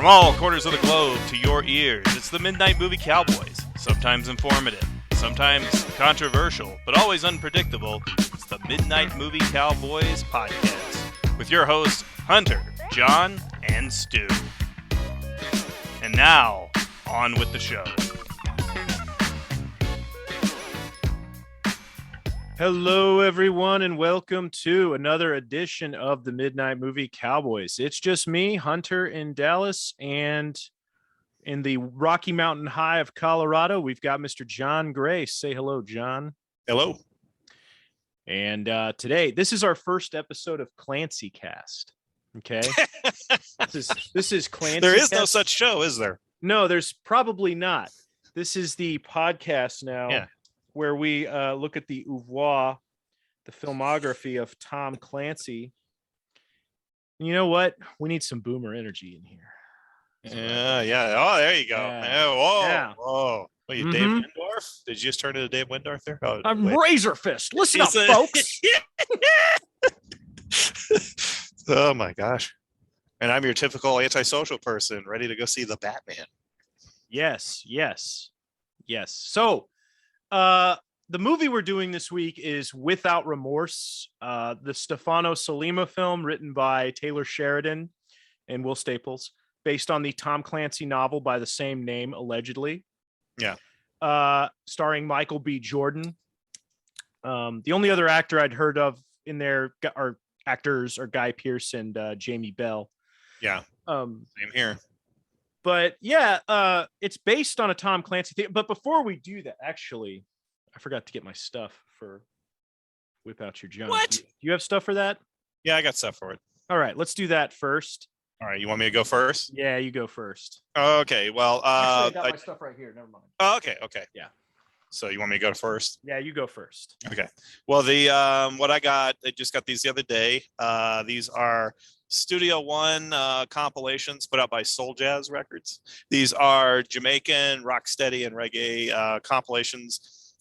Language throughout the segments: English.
all corners of the globe to your ears, it's the Midnight Movie Cowboys. Sometimes informative, sometimes controversial, but always unpredictable. It's the Midnight Movie Cowboys podcast with your hosts, Hunter, John, and Stu. And now, on with the show. Hello, everyone, and welcome to another edition of the Midnight Movie Cowboys. It's just me, Hunter, in Dallas, and in the Rocky Mountain High of Colorado, we've got Mr. John Grace. Say hello, John. Hello. And today, this is our first episode of Clancy Cast. Okay, this is Clancy. There is no such show, is there? No, there's probably not. This is the podcast now. Yeah. Where we look at the oeuvre, the filmography of Tom Clancy. And you know what? We need some boomer energy in here. Yeah. Oh, there you go. Yeah. Whoa. What, you Dave Windorf? Did you just turn into Dave Windorf there? Oh, I'm Razor Fist. Listen up, folks. Oh, my gosh. And I'm your typical antisocial person ready to go see the Batman. Yes. So, the movie we're doing this week is Without Remorse, the Stefano Sollima film written by Taylor Sheridan and Will Staples, based on the Tom Clancy novel by the same name, allegedly. Yeah. Starring Michael B. Jordan. The only other actor I'd heard of in there are actors are Guy Pearce and Jamie Bell. Yeah. Same here. But yeah, it's based on a Tom Clancy thing. But before we do that, actually, I forgot to get my stuff for Whip Out Your John. What? Do you have stuff for that? Yeah, I got stuff for it. All right, let's do that first. All right, you want me to go first? Yeah, you go first. Okay, well, Actually, I got my stuff right here. Never mind. Oh, okay. Yeah. So you want me to go first? Yeah, you go first. Okay. Well, the what I just got these the other day. These are Studio One compilations put out by Soul Jazz Records. These are Jamaican rocksteady and reggae compilations.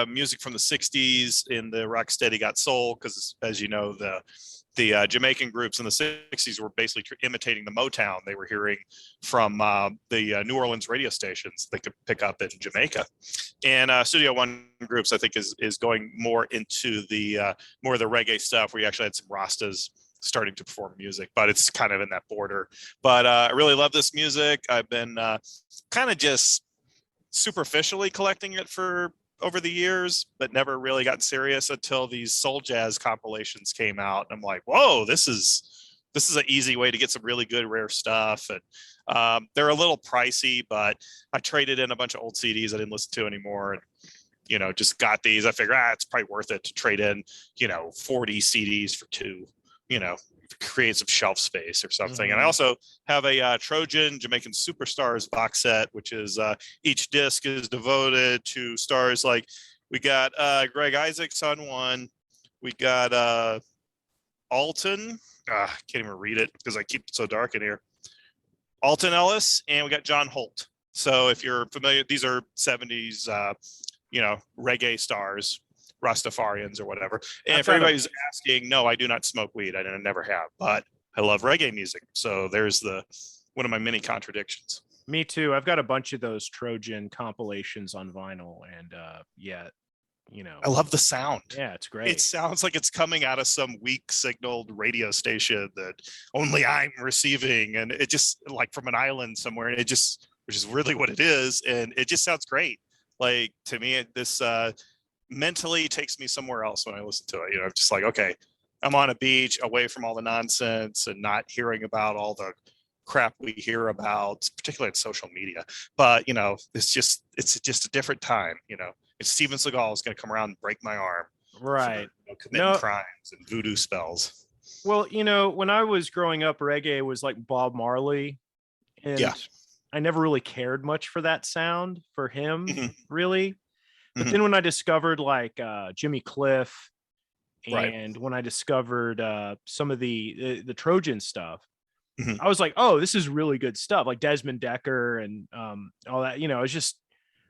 Music from the 60s in the rocksteady got soul because, as you know, the Jamaican groups in the 60s were basically imitating the Motown they were hearing from the New Orleans radio stations they could pick up in Jamaica. And Studio One groups, I think, is going more into the more of the reggae stuff where you actually had some Rastas starting to perform music, but it's kind of in that border. But I really love this music. I've been kind of just superficially collecting it for over the years, but never really got serious until these Soul Jazz compilations came out. And I'm like, whoa, this is an easy way to get some really good rare stuff. And they're a little pricey, but I traded in a bunch of old CDs I didn't listen to anymore, and just got these. I figured it's probably worth it to trade in 40 CDs for two, create some shelf space or something. And I also have a Trojan Jamaican Superstars box set, which is each disc is devoted to stars like we got Greg Isaacs on one. We got Alton. Can't even read it because I keep it so dark in here. Alton Ellis, and we got John Holt. So if you're familiar, these are 70s, reggae stars. Rastafarians or whatever. And if anybody's asking, no, I do not smoke weed. I never have, but I love reggae music. So there's one of my many contradictions. Me too. I've got a bunch of those Trojan compilations on vinyl, and I love the sound. Yeah, it's great. It sounds like it's coming out of some weak signaled radio station that only I'm receiving, and it just like from an island somewhere, and which is really what it is, and it just sounds great. Like to me, this mentally takes me somewhere else when I listen to it. I'm just like, okay, I'm on a beach away from all the nonsense and not hearing about all the crap we hear about, particularly on social media. But it's just a different time. It's Steven Seagal is going to come around and break my arm, right? Committing crimes and voodoo spells. Well, when I was growing up, reggae was like Bob Marley, and I never really cared much for that sound for him, really. But then when I discovered like Jimmy Cliff, and when I discovered some of the Trojan stuff, I was like, oh, this is really good stuff. Like Desmond Decker and all that. It's just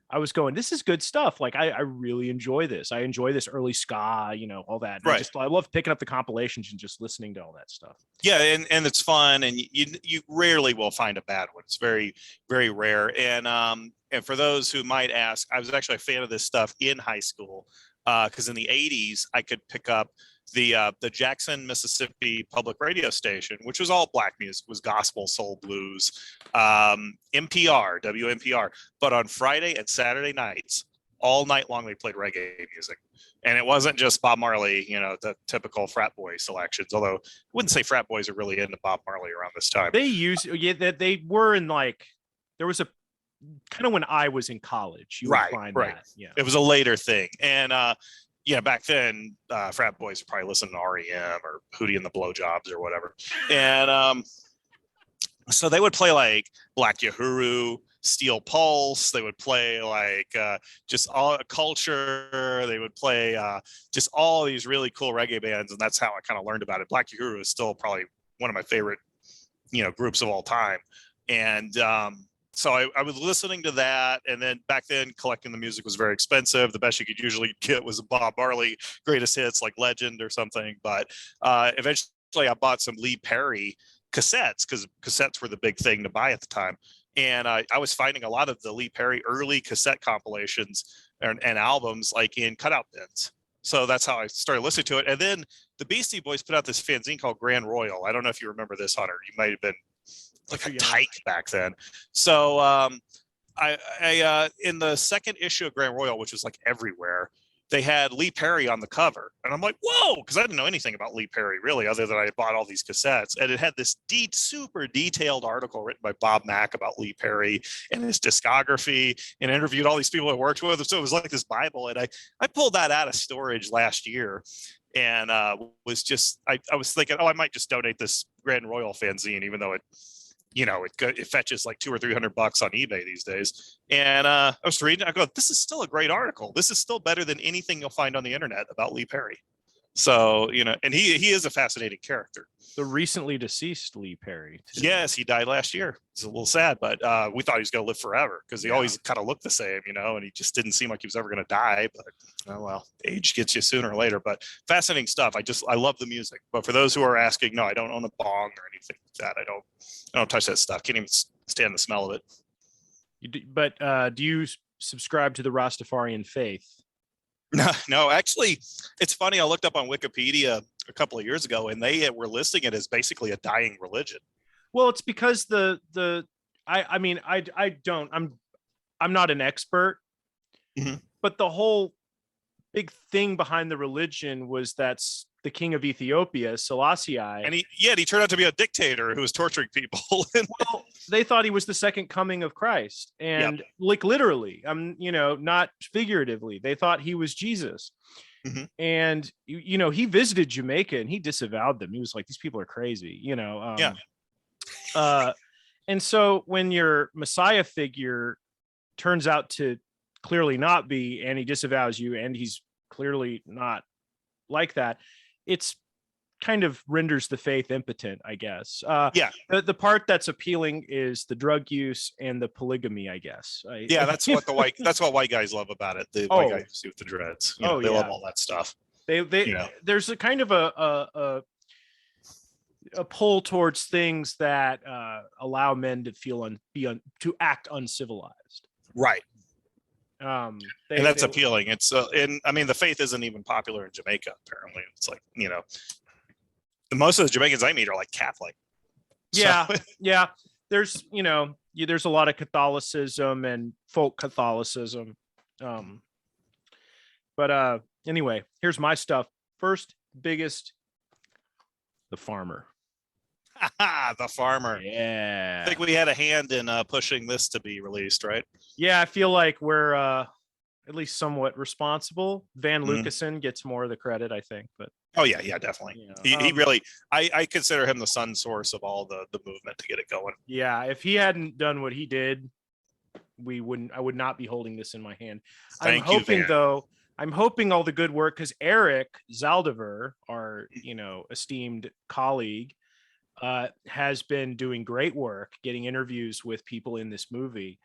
I was going, this is good stuff. Like I really enjoy this. I enjoy this early ska, all that. And Right. I love picking up the compilations and just listening to all that stuff. Yeah, and it's fun, and you rarely will find a bad one. It's very, very rare. And for those who might ask, I was actually a fan of this stuff in high school, because in the '80s I could pick up the Jackson, Mississippi public radio station, which was all black music, was gospel, soul, blues, NPR, WNPR. But on Friday and Saturday nights, all night long, they played reggae music. And it wasn't just Bob Marley, the typical frat boy selections, although I wouldn't say frat boys are really into Bob Marley around this time. They were in there was a kind of when I was in college, you would find that. Yeah. It was a later thing. And back then, frat boys were probably listening to REM or Hootie and the Blowjobs or whatever. And so they would play like Black Uhuru, Steel Pulse. They would play just all Culture. They would play just all these really cool reggae bands, and that's how I kind of learned about it. Black Uhuru is still probably one of my favorite, groups of all time. And so I was listening to that, and then back then collecting the music was very expensive. The best you could usually get was a Bob Marley greatest hits like Legend or something. But eventually I bought some Lee Perry cassettes, because cassettes were the big thing to buy at the time. And I was finding a lot of the Lee Perry early cassette compilations and albums like in cutout bins. So that's how I started listening to it. And then the Beastie Boys put out this fanzine called Grand Royal. I don't know if you remember this, Hunter. You might have been like a tyke back then. So I in the second issue of Grand Royal, which was like everywhere, they had Lee Perry on the cover. And I'm like, whoa, because I didn't know anything about Lee Perry, really, other than I had bought all these cassettes. And it had this super detailed article written by Bob Mack about Lee Perry and his discography, and interviewed all these people I worked with. So it was like this Bible. And I pulled that out of storage last year, and was just, I was thinking, I might just donate this Grand Royal fanzine, even though it fetches like $200 or $300 on eBay these days. And I was reading, I go, this is still a great article. This is still better than anything you'll find on the internet about Lee Perry. So, and he is a fascinating character. The recently deceased Lee Perry, too. Yes, he died last year. It's a little sad, but we thought he was going to live forever, because he always kind of looked the same, and he just didn't seem like he was ever going to die. But oh well, age gets you sooner or later. But fascinating stuff. I love the music. But for those who are asking, no, I don't own a bong or anything like that. I don't touch that stuff. Can't even stand the smell of it. But do you subscribe to the Rastafarian faith? No, actually, it's funny. I looked up on Wikipedia a couple of years ago, and they were listing it as basically a dying religion. Well, it's because I'm not an expert, but the whole big thing behind the religion was that's the king of Ethiopia, Selassie. And he turned out to be a dictator who was torturing people. Well, they thought he was the second coming of Christ. And like literally, not figuratively, they thought he was Jesus. Mm-hmm. And, he visited Jamaica and he disavowed them. He was like, these people are crazy, and so when your Messiah figure turns out to clearly not be, and he disavows you, and he's clearly not like that, it's kind of renders the faith impotent, I guess. The part that's appealing is the drug use and the polygamy, I guess. That's what white guys love about it. The white guys with the dreads. They love all that stuff. There's a kind of a pull towards things that allow men to feel to act uncivilized. Right. And that's appealing. It's the faith isn't even popular in Jamaica, apparently. It's like, most of the Jamaicans I meet are like Catholic. Yeah. So. Yeah. There's, there's a lot of Catholicism and folk Catholicism. But anyway, here's my stuff. First, biggest, the farmer. The farmer. Yeah. I think we had a hand in pushing this to be released, right? Yeah, I feel like we're at least somewhat responsible. Van Lucassen gets more of the credit, I think. But oh yeah, definitely. He really, I consider him the sun source of all the movement to get it going. Yeah, if he hadn't done what he did, I would not be holding this in my hand. I'm hoping all the good work, because Eric Zaldivar, our esteemed colleague, has been doing great work getting interviews with people in this movie.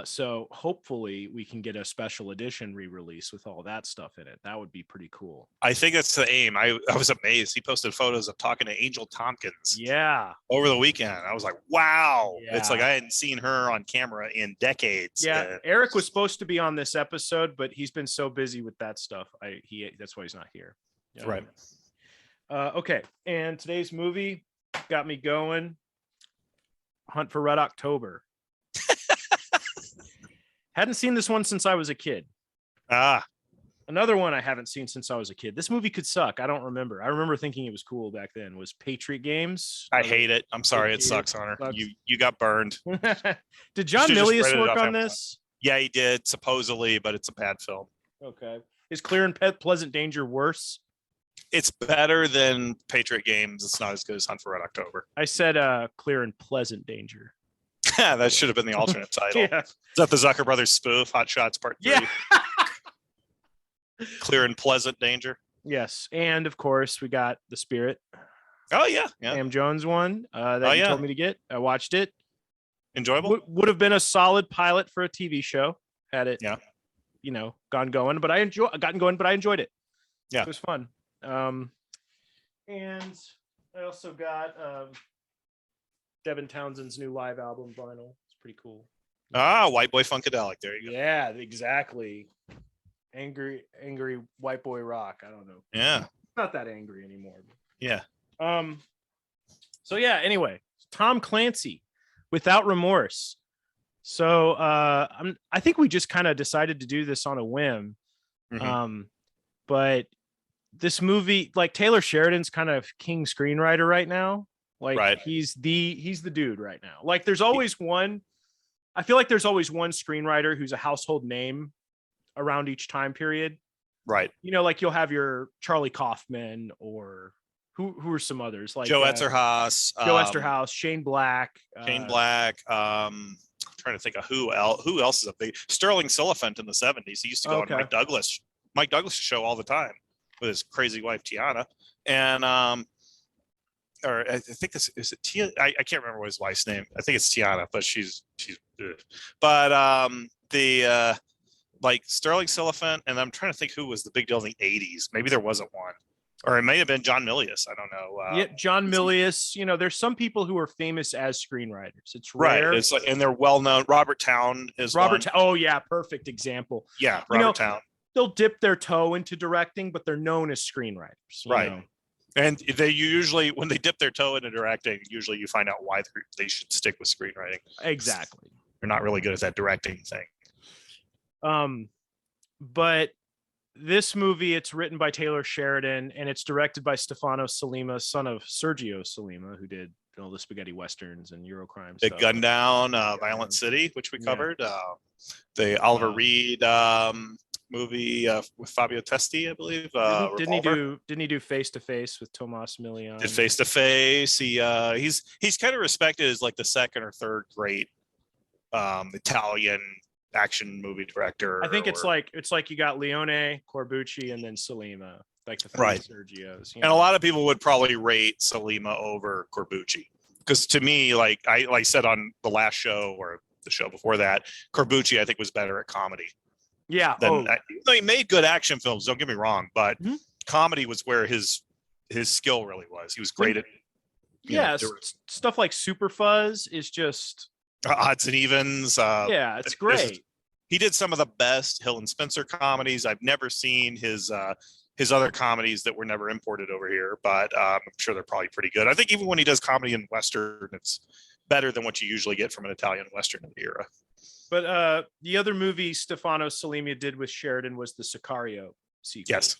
So hopefully we can get a special edition re-release with all that stuff in it. That would be pretty cool. I think that's the aim. I was amazed. He posted photos of talking to Angel Tompkins Yeah. over the weekend. I was like, wow. Yeah. It's like I hadn't seen her on camera in decades. Yeah. Eric was supposed to be on this episode, but he's been so busy with that stuff. That's why he's not here. Right. Okay. And today's movie got me going. Hunt for Red October. Hadn't seen this one since I was a kid. Another one I haven't seen since I was a kid. This movie could suck. I don't remember. I remember thinking it was cool back then. Was Patriot Games? I hate it. I'm sorry. It sucks, Hunter. You got burned. Did John Milius work on this? Yeah, he did, supposedly, but it's a bad film. Okay. Is Clear and Pleasant Danger worse? It's better than Patriot Games. It's not as good as Hunt for Red October. I said Clear and Pleasant Danger. That should have been the alternate title. Yeah. Is that the Zucker Brothers spoof? Hot Shots Part 3. Yeah. Clear and Pleasant Danger. Yes. And of course, we got The Spirit. Oh, yeah. Sam Jones one that you told me to get. I watched it. Enjoyable? Would have been a solid pilot for a TV show had it, gotten going. But I enjoyed it. Yeah. It was fun. And I also got Devin Townsend's new live album vinyl. It's pretty cool. White Boy Funkadelic. There you go. Yeah, exactly. Angry white boy rock. I don't know. Yeah. Not that angry anymore. Yeah. So yeah, anyway, Tom Clancy Without Remorse. So I think we just kind of decided to do this on a whim. Mm-hmm. But this movie, like Taylor Sheridan's kind of king screenwriter right now. Like right. he's the dude right now. Like there's always one. I feel like there's always one screenwriter who's a household name around each time period. Right. Like you'll have your Charlie Kaufman or who are some others like Joe Esterhaus, Shane Black. I'm trying to think of who else is up there. Sterling Silliphant in the 70s. He used to go on Mike Douglas show all the time with his crazy wife Tiana. And or I think this is it Tia. I can't remember what his wife's name. I think it's Tiana, but she's but like Sterling Silliphant, and I'm trying to think who was the big deal in the 80s. Maybe there wasn't one. Or it may have been John Milius. I don't know. John Milius. There's some people who are famous as screenwriters. It's rare. Right. It's like, and they're well known. Robert Towne is Oh yeah, perfect example. Yeah, Robert Towne. They'll dip their toe into directing, but they're known as screenwriters. Right. And they usually, when they dip their toe into directing, usually you find out why they should stick with screenwriting. Exactly. They're not really good at that directing thing. But this movie, it's written by Taylor Sheridan and it's directed by Stefano Sollima, son of Sergio Sollima, who did all the spaghetti westerns and Eurocrime The stuff. Gun Down, Violent City, which we covered. The Oliver Reed movie with Fabio Testi, I believe. Didn't he do Face to Face with Tomas Milian? Did Face to Face. He's kind of respected as like the second or third great Italian action movie director. I think it's like you got Leone, Corbucci, and then Sollima, like the three Sergios. And a lot of people would probably rate Sollima over Corbucci, because to me, like I said on the last show or the show before that, Corbucci I think was better at comedy. Yeah. He made good action films. Don't get me wrong, but comedy was where his skill really was. He was great at. Stuff like Super Fuzz is just odds and evens. It's great. He did some of the best Hill and Spencer comedies. I've never seen his other comedies that were never imported over here, but I'm sure they're probably pretty good. I think even when he does comedy in Western, it's better than what you usually get from an Italian Western in the era. But the other movie Stefano Sollima did with Sheridan was the Sicario sequel. Yes.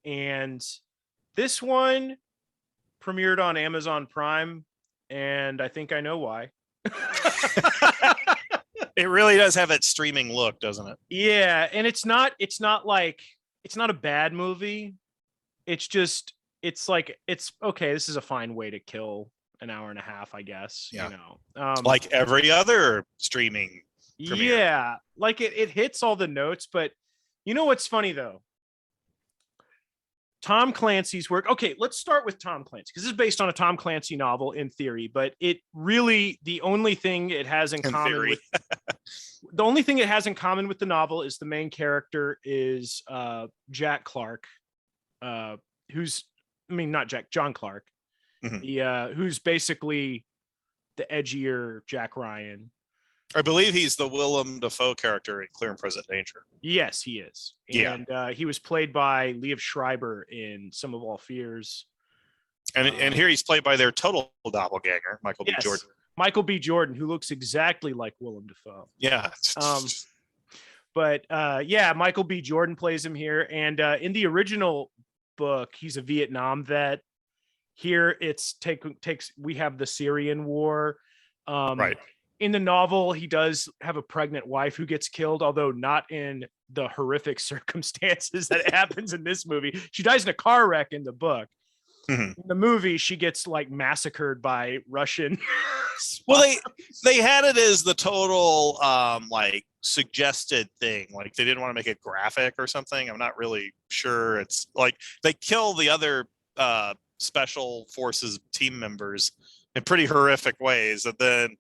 And this one premiered on Amazon Prime, and I think I know why. It really does have that streaming look, doesn't it? Yeah, and it's not a bad movie. It's okay. This is a fine way to kill an hour and a half, I guess. Yeah. Like every other streaming premiere. Yeah, like it hits all the notes. But you know what's funny though? Tom Clancy's work. Okay, let's start with Tom Clancy because this is based on a Tom Clancy novel in theory, but it really the only thing it has in common with the only thing it has in common with the novel is the main character is Jack Clark, John Clark, who's basically the edgier Jack Ryan. I believe he's the Willem Dafoe character in Clear and Present Danger. Yes, he is. And he was played by Liev Schreiber in Some of All Fears. And here he's played by their total doppelganger, Michael B. Jordan. Michael B. Jordan, who looks exactly like Willem Dafoe. Yeah. Michael B. Jordan plays him here. And in the original book, he's a Vietnam vet. Here we have the Syrian War. Right. In the novel, he does have a pregnant wife who gets killed, although not in the horrific circumstances that happens in this movie. She dies in a car wreck in the book. In the movie, she gets like massacred by Russian. Well, they had it as the total like suggested thing. Like they didn't want to make it graphic or something. I'm not really sure. It's like they kill the other special forces team members in pretty horrific ways, and then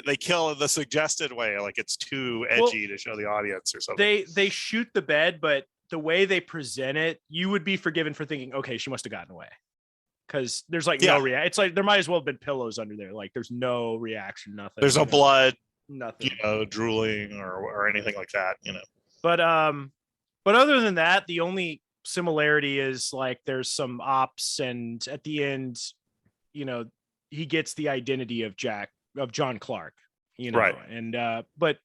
they kill in the suggested way, like it's too edgy to show the audience or something. They shoot the bed, but the way they present it, you would be forgiven for thinking, okay, she must have gotten away. Because there's like no reaction. It's like there might as well have been pillows under there. Like there's no reaction, nothing. There's no blood, nothing. Drooling or anything like that, But other than that, the only similarity is like there's some ops, and at the end, he gets the identity of John Clark, right. And but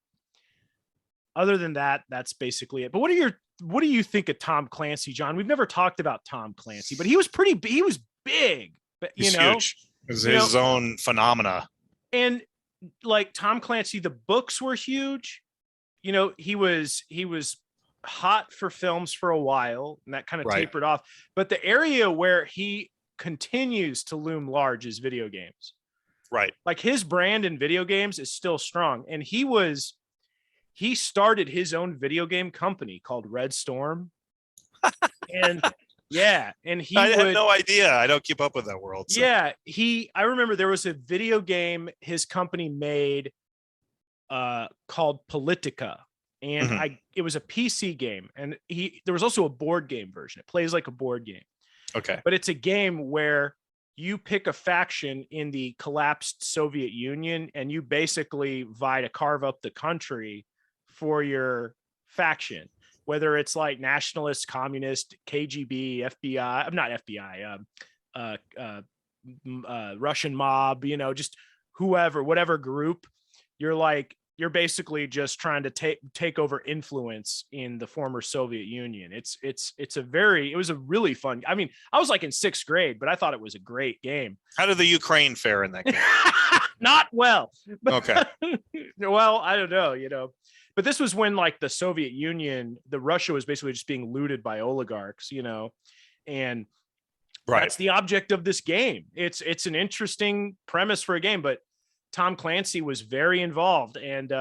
other than that, that's basically it. But what do you think of Tom Clancy, John? We've never talked about Tom Clancy, but he was big, but he's huge. It was his own phenomena. And like Tom Clancy, the books were huge. He was hot for films for a while, and that kind of tapered off. But the area where he continues to loom large is video games. Right. Like his brand in video games is still strong. And he started his own video game company called Red Storm. And I had no idea. I don't keep up with that world. So. Yeah. I remember there was a video game his company made called Politica. And it was a PC game. And there was also a board game version. It plays like a board game. Okay. But it's a game where you pick a faction in the collapsed Soviet Union, and you basically vie to carve up the country for your faction, whether it's like nationalist, communist, KGB, FBI, not FBI, Russian mob, just whoever, whatever group. You're basically just trying to take over influence in the former Soviet Union. It was a really fun. I mean, I was like in 6th grade, but I thought it was a great game. How did the Ukraine fare in that game? Not well. Okay. Well, I don't know, but this was when like the Soviet Union, Russia was basically just being looted by oligarchs, and that's the object of this game. It's an interesting premise for a game, but Tom Clancy was very involved, and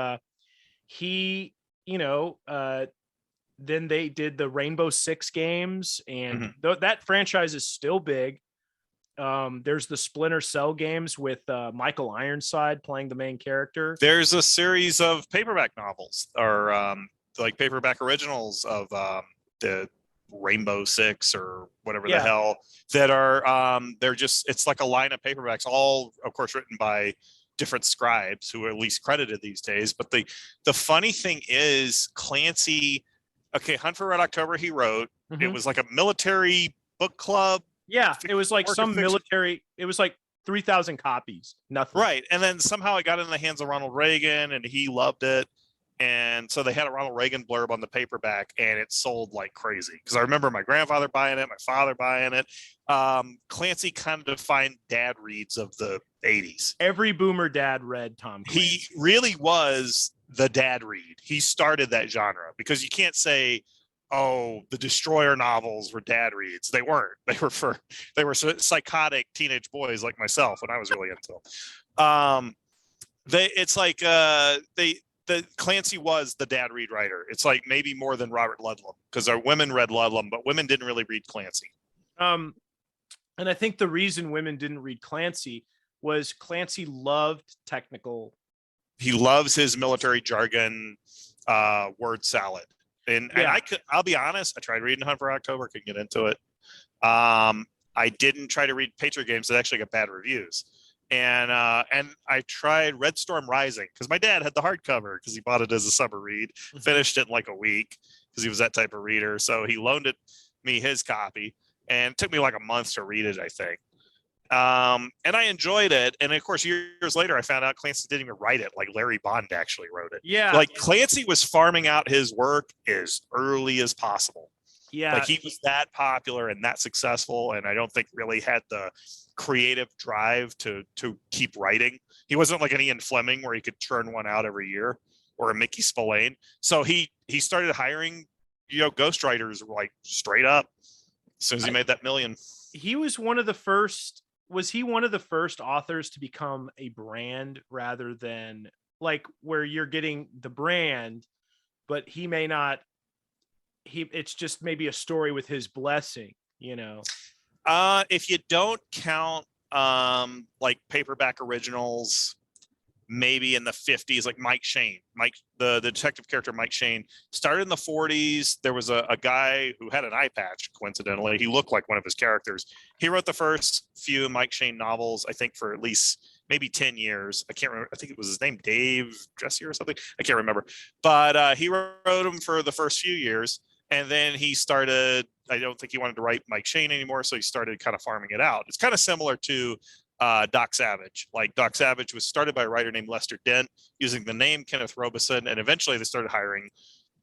he, then they did the Rainbow Six games, and that franchise is still big. There's the Splinter Cell games with Michael Ironside playing the main character. There's a series of paperback novels or like paperback originals of the Rainbow Six or whatever the hell that are it's like a line of paperbacks, all of course written by different scribes who are at least credited these days. But the funny thing is Clancy, Hunt for Red October he wrote. It was like a military book club. Yeah, it was like some military, it was like 3,000 copies, nothing. Right. And then somehow it got in the hands of Ronald Reagan and he loved it. And so they had a Ronald Reagan blurb on the paperback and it sold like crazy. Because I remember my grandfather buying it, my father buying it. Clancy kind of defined dad reads of the 80s. Every boomer dad read Tom Clancy. He really was the dad read. He started that genre because you can't say, oh, the Destroyer novels were dad reads. They weren't. They were psychotic teenage boys like myself when I was really into them. The Clancy was the dad read writer. It's like maybe more than Robert Ludlum because our women read Ludlum, but women didn't really read Clancy. Um, and I think the reason women didn't read Clancy was Clancy loved technical. He loves his military jargon, word salad. And I'll be honest, I tried reading Hunt for October, couldn't get into it. I didn't try to read Patriot Games that actually got bad reviews. And I tried Red Storm Rising because my dad had the hardcover because he bought it as a summer read, finished it in like a week because he was that type of reader. So he loaned me his copy, and it took me like a month to read it, I think. And I enjoyed it. And of course, years later, I found out Clancy didn't even write it. Like Larry Bond actually wrote it. Yeah. Like Clancy was farming out his work as early as possible. Yeah. Like he was that popular and that successful. And I don't think really had the creative drive to keep writing. He wasn't like an Ian Fleming where he could churn one out every year, or a Mickey Spillane. So he started hiring, ghostwriters like straight up as soon as he made that million. He was one of the first. Was he one of the first authors to become a brand rather than like where you're getting the brand, but he may not, it's just maybe a story with his blessing, If you don't count like paperback originals, maybe in the 50s, like Mike Shane, the detective character Mike Shane started in the 40s. There was a guy who had an eye patch, coincidentally. He looked like one of his characters. He wrote the first few Mike Shane novels, I think, for at least maybe 10 years. I can't remember. I think it was his name, Dave Dressy or something. I can't remember. But he wrote them for the first few years. And then he started, I don't think he wanted to write Mike Shane anymore. So he started kind of farming it out. It's kind of similar to Doc Savage. Like Doc Savage was started by a writer named Lester Dent using the name Kenneth Robeson, and eventually they started hiring,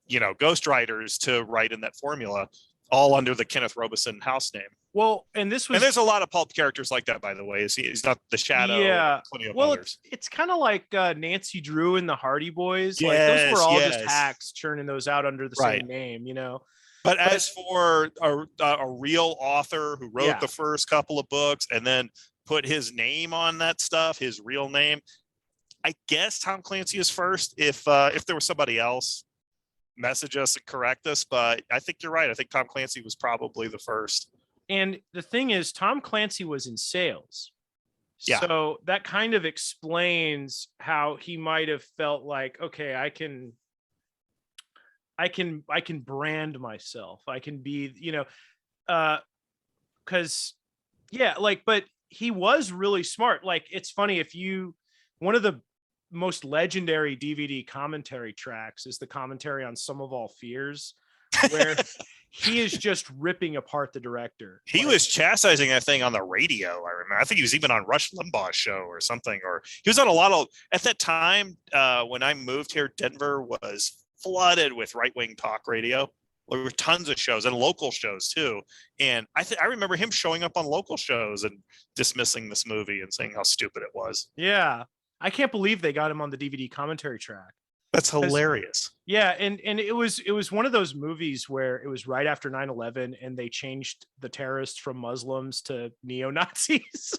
ghostwriters to write in that formula, all under the Kenneth Robeson house name. Well, and there's a lot of pulp characters like that, by the way. He's not the Shadow. Yeah. Well, others. It's kind of like Nancy Drew and the Hardy Boys. Yes, like those were all just hacks churning those out under the same name, But as for a real author who wrote the first couple of books and then put his name on that stuff, his real name, I guess Tom Clancy is first. If there was somebody else, message us and correct us. But I think you're right. I think Tom Clancy was probably the first. And the thing is, Tom Clancy was in sales. Yeah. So that kind of explains how he might have felt like, okay, I can brand myself. I can be, because but he was really smart. Like, it's funny, one of the most legendary DVD commentary tracks is the commentary on Sum of All Fears, where he is just ripping apart the director. He was chastising that thing on the radio. I remember. I think he was even on Rush Limbaugh's show or something, or he was on a lot of, at that time, when I moved here, Denver was flooded with right-wing talk radio. There were tons of shows and local shows too. And I remember him showing up on local shows and dismissing this movie and saying how stupid it was. Yeah. I can't believe they got him on the DVD commentary track. That's hilarious. Yeah. And it was one of those movies where it was right after 9/11 and they changed the terrorists from Muslims to neo-Nazis.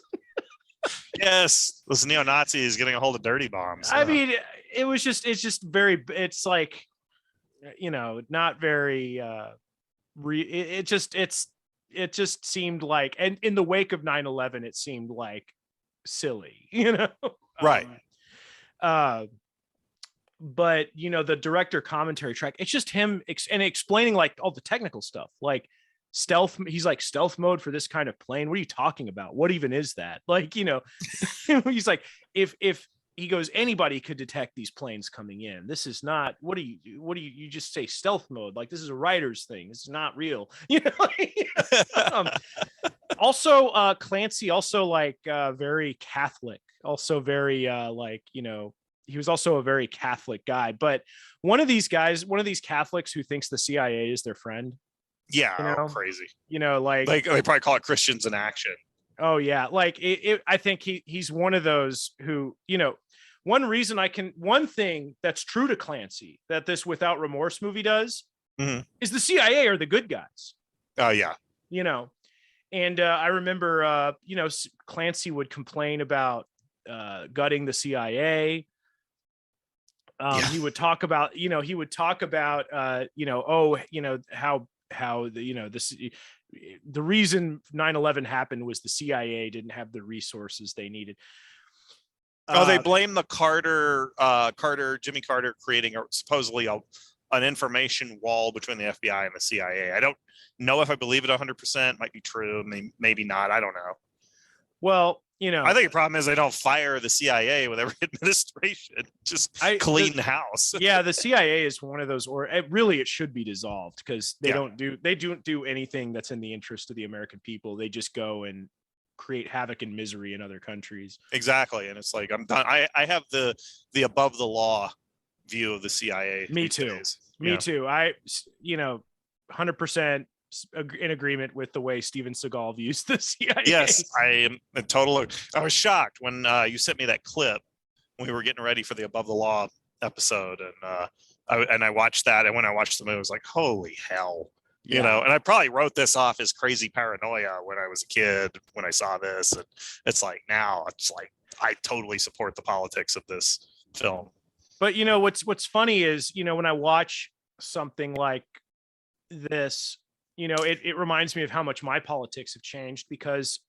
Yes. Those neo-Nazis getting a hold of dirty bombs. I mean, it's like, not very it just seemed like, and in the wake of 9/11 it seemed like silly, right. But the director commentary track, it's just him and explaining like all the technical stuff, like stealth. He's like, stealth mode for this kind of plane, what are you talking about? What even is that? Like, he's like, if he goes, anybody could detect these planes coming in. This is not, what do you just say stealth mode? Like, this is a writer's thing. This is not real. Also, Clancy, also like very Catholic, also very he was also a very Catholic guy. But one of these Catholics who thinks the CIA is their friend. Yeah, crazy. Like they probably call it Christians in Action. Oh yeah, like I think he's one of those who, one thing that's true to Clancy that this Without Remorse movie does is the CIA are the good guys. Oh yeah. And I remember Clancy would complain about gutting the CIA. He would talk about how the reason 9/11 happened was the CIA didn't have the resources they needed. They blame the Jimmy Carter creating supposedly an information wall between the FBI and the CIA. I don't know if I believe it 100%. Might be true, maybe not. I don't know. Well, I think the problem is they don't fire the CIA with every administration. Just clean the house. Yeah, the CIA is one of those, or it should be dissolved, because they don't do anything that's in the interest of the American people. They just go and create havoc and misery in other countries. Exactly, and it's like I'm done. I have the above the law view of the CIA. Me too. Me too. 100% in agreement with the way Steven Seagal views the CIA. Yes, I am a total. I was shocked when you sent me that clip when we were getting ready for the Above the Law episode, and I watched that, and when I watched the movie, I was like, holy hell. You know, and I probably wrote this off as crazy paranoia when I was a kid when I saw this, and it's like now it's like I totally support the politics of this film. But what's funny is when I watch something like this, it reminds me of how much my politics have changed, because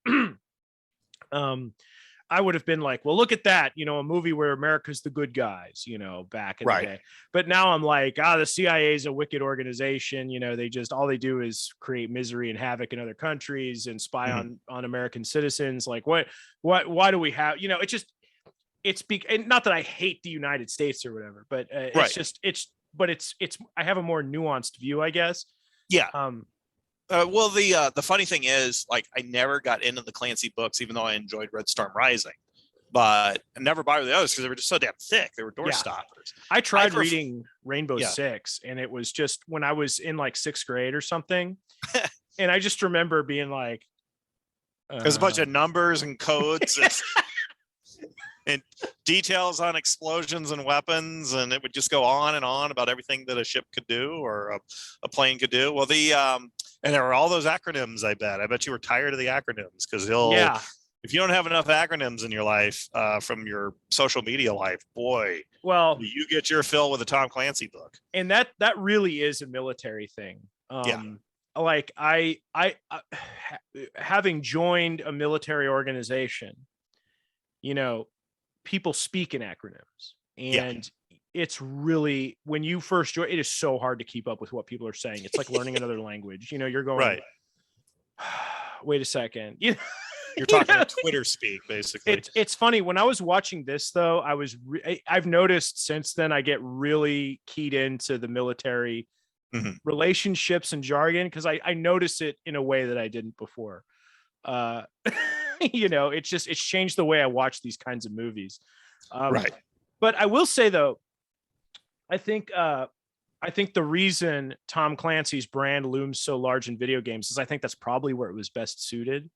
I would have been like, well, look at that, a movie where America's the good guys, back in the day. But now I'm like, the CIA is a wicked organization. They just, all they do is create misery and havoc in other countries and spy on American citizens. Like, why do we have, and not that I hate the United States or whatever, but it's I have a more nuanced view, I guess. Yeah. Well, the funny thing is, like, I never got into the Clancy books, even though I enjoyed Red Storm Rising, but I never bothered the others because they were just so damn thick. They were door stoppers. I tried reading Rainbow Six, and it was just when I was in like 6th grade or something. And I just remember being like, there's a bunch of numbers and codes and details on explosions and weapons, and it would just go on and on about everything that a ship could do or a plane could do. Well, and there were all those acronyms. I bet you were tired of the acronyms, because if you don't have enough acronyms in your life from your social media life, boy, well, you get your fill with a Tom Clancy book. And that really is a military thing. Like I having joined a military organization, people speak in acronyms, and it's really, when you first join, it is so hard to keep up with what people are saying. It's like learning another language. You're going, right. Wait a second. You're talking Twitter speak, basically. It's funny. When I was watching this, though, I've noticed since then I get really keyed into the military relationships and jargon, because I notice it in a way that I didn't before. It's changed the way I watch these kinds of movies. Right. But I will say, though, I think the reason Tom Clancy's brand looms so large in video games is I think that's probably where it was best suited.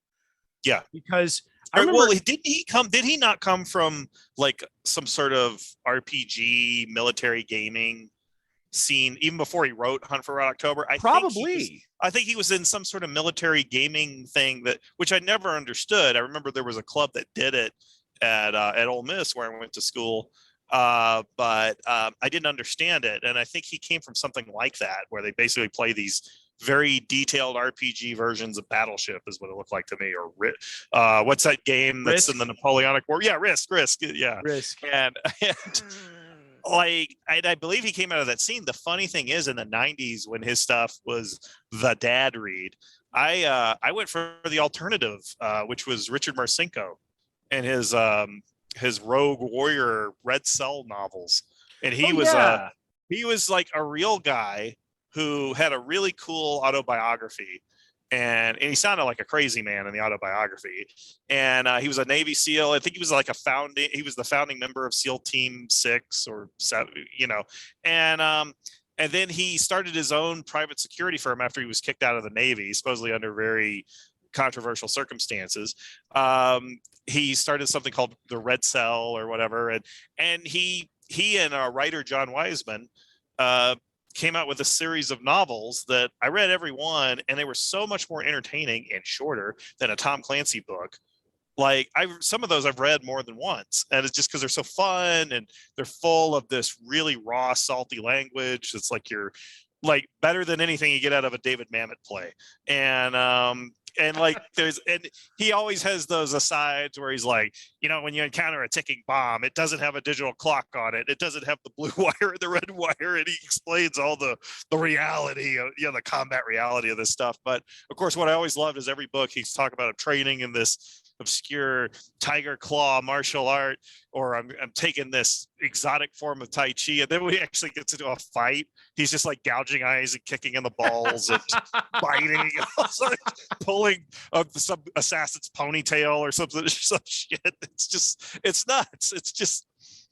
Yeah. Because I remember, well, did he not come from like some sort of RPG military gaming scene even before he wrote Hunt for Red October? I think he was in some sort of military gaming thing which I never understood. I remember there was a club that did it at Ole Miss where I went to school, but I didn't understand it, and I think he came from something like that, where they basically play these very detailed RPG versions of Battleship, is what it looked like to me. Or what's that game that's in the Napoleonic War? Yeah, Risk. Yeah, Risk. And like, I believe he came out of that scene. The funny thing is, in the 90s, when his stuff was the dad read, I went for the alternative, which was Richard Marcinko and his Rogue Warrior Red Cell novels. And he was like a real guy who had a really cool autobiography, and he sounded like a crazy man in the autobiography. And he was a Navy SEAL. I think he was like he was the founding member of SEAL Team 6 or 7, and then he started his own private security firm after he was kicked out of the Navy, supposedly under very controversial circumstances. He started something called the Red Cell or whatever, and he and writer John Wiseman came out with a series of novels that I read every one, and they were so much more entertaining and shorter than a Tom Clancy book. Like, some of those I've read more than once, and it's just because they're so fun and they're full of this really raw, salty language. It's like you're like better than anything you get out of a David Mamet play. And like and he always has those asides where he's like, when you encounter a ticking bomb, it doesn't have a digital clock on it. It doesn't have the blue wire or the red wire. And he explains all the reality of, the combat reality of this stuff. But of course, what I always loved is every book he's talking about training in this obscure tiger claw martial art, or I'm taking this exotic form of Tai Chi. And then when he actually gets into a fight, he's just like gouging eyes and kicking in the balls and biting and also pulling some assassin's ponytail or some shit. It's nuts. It's just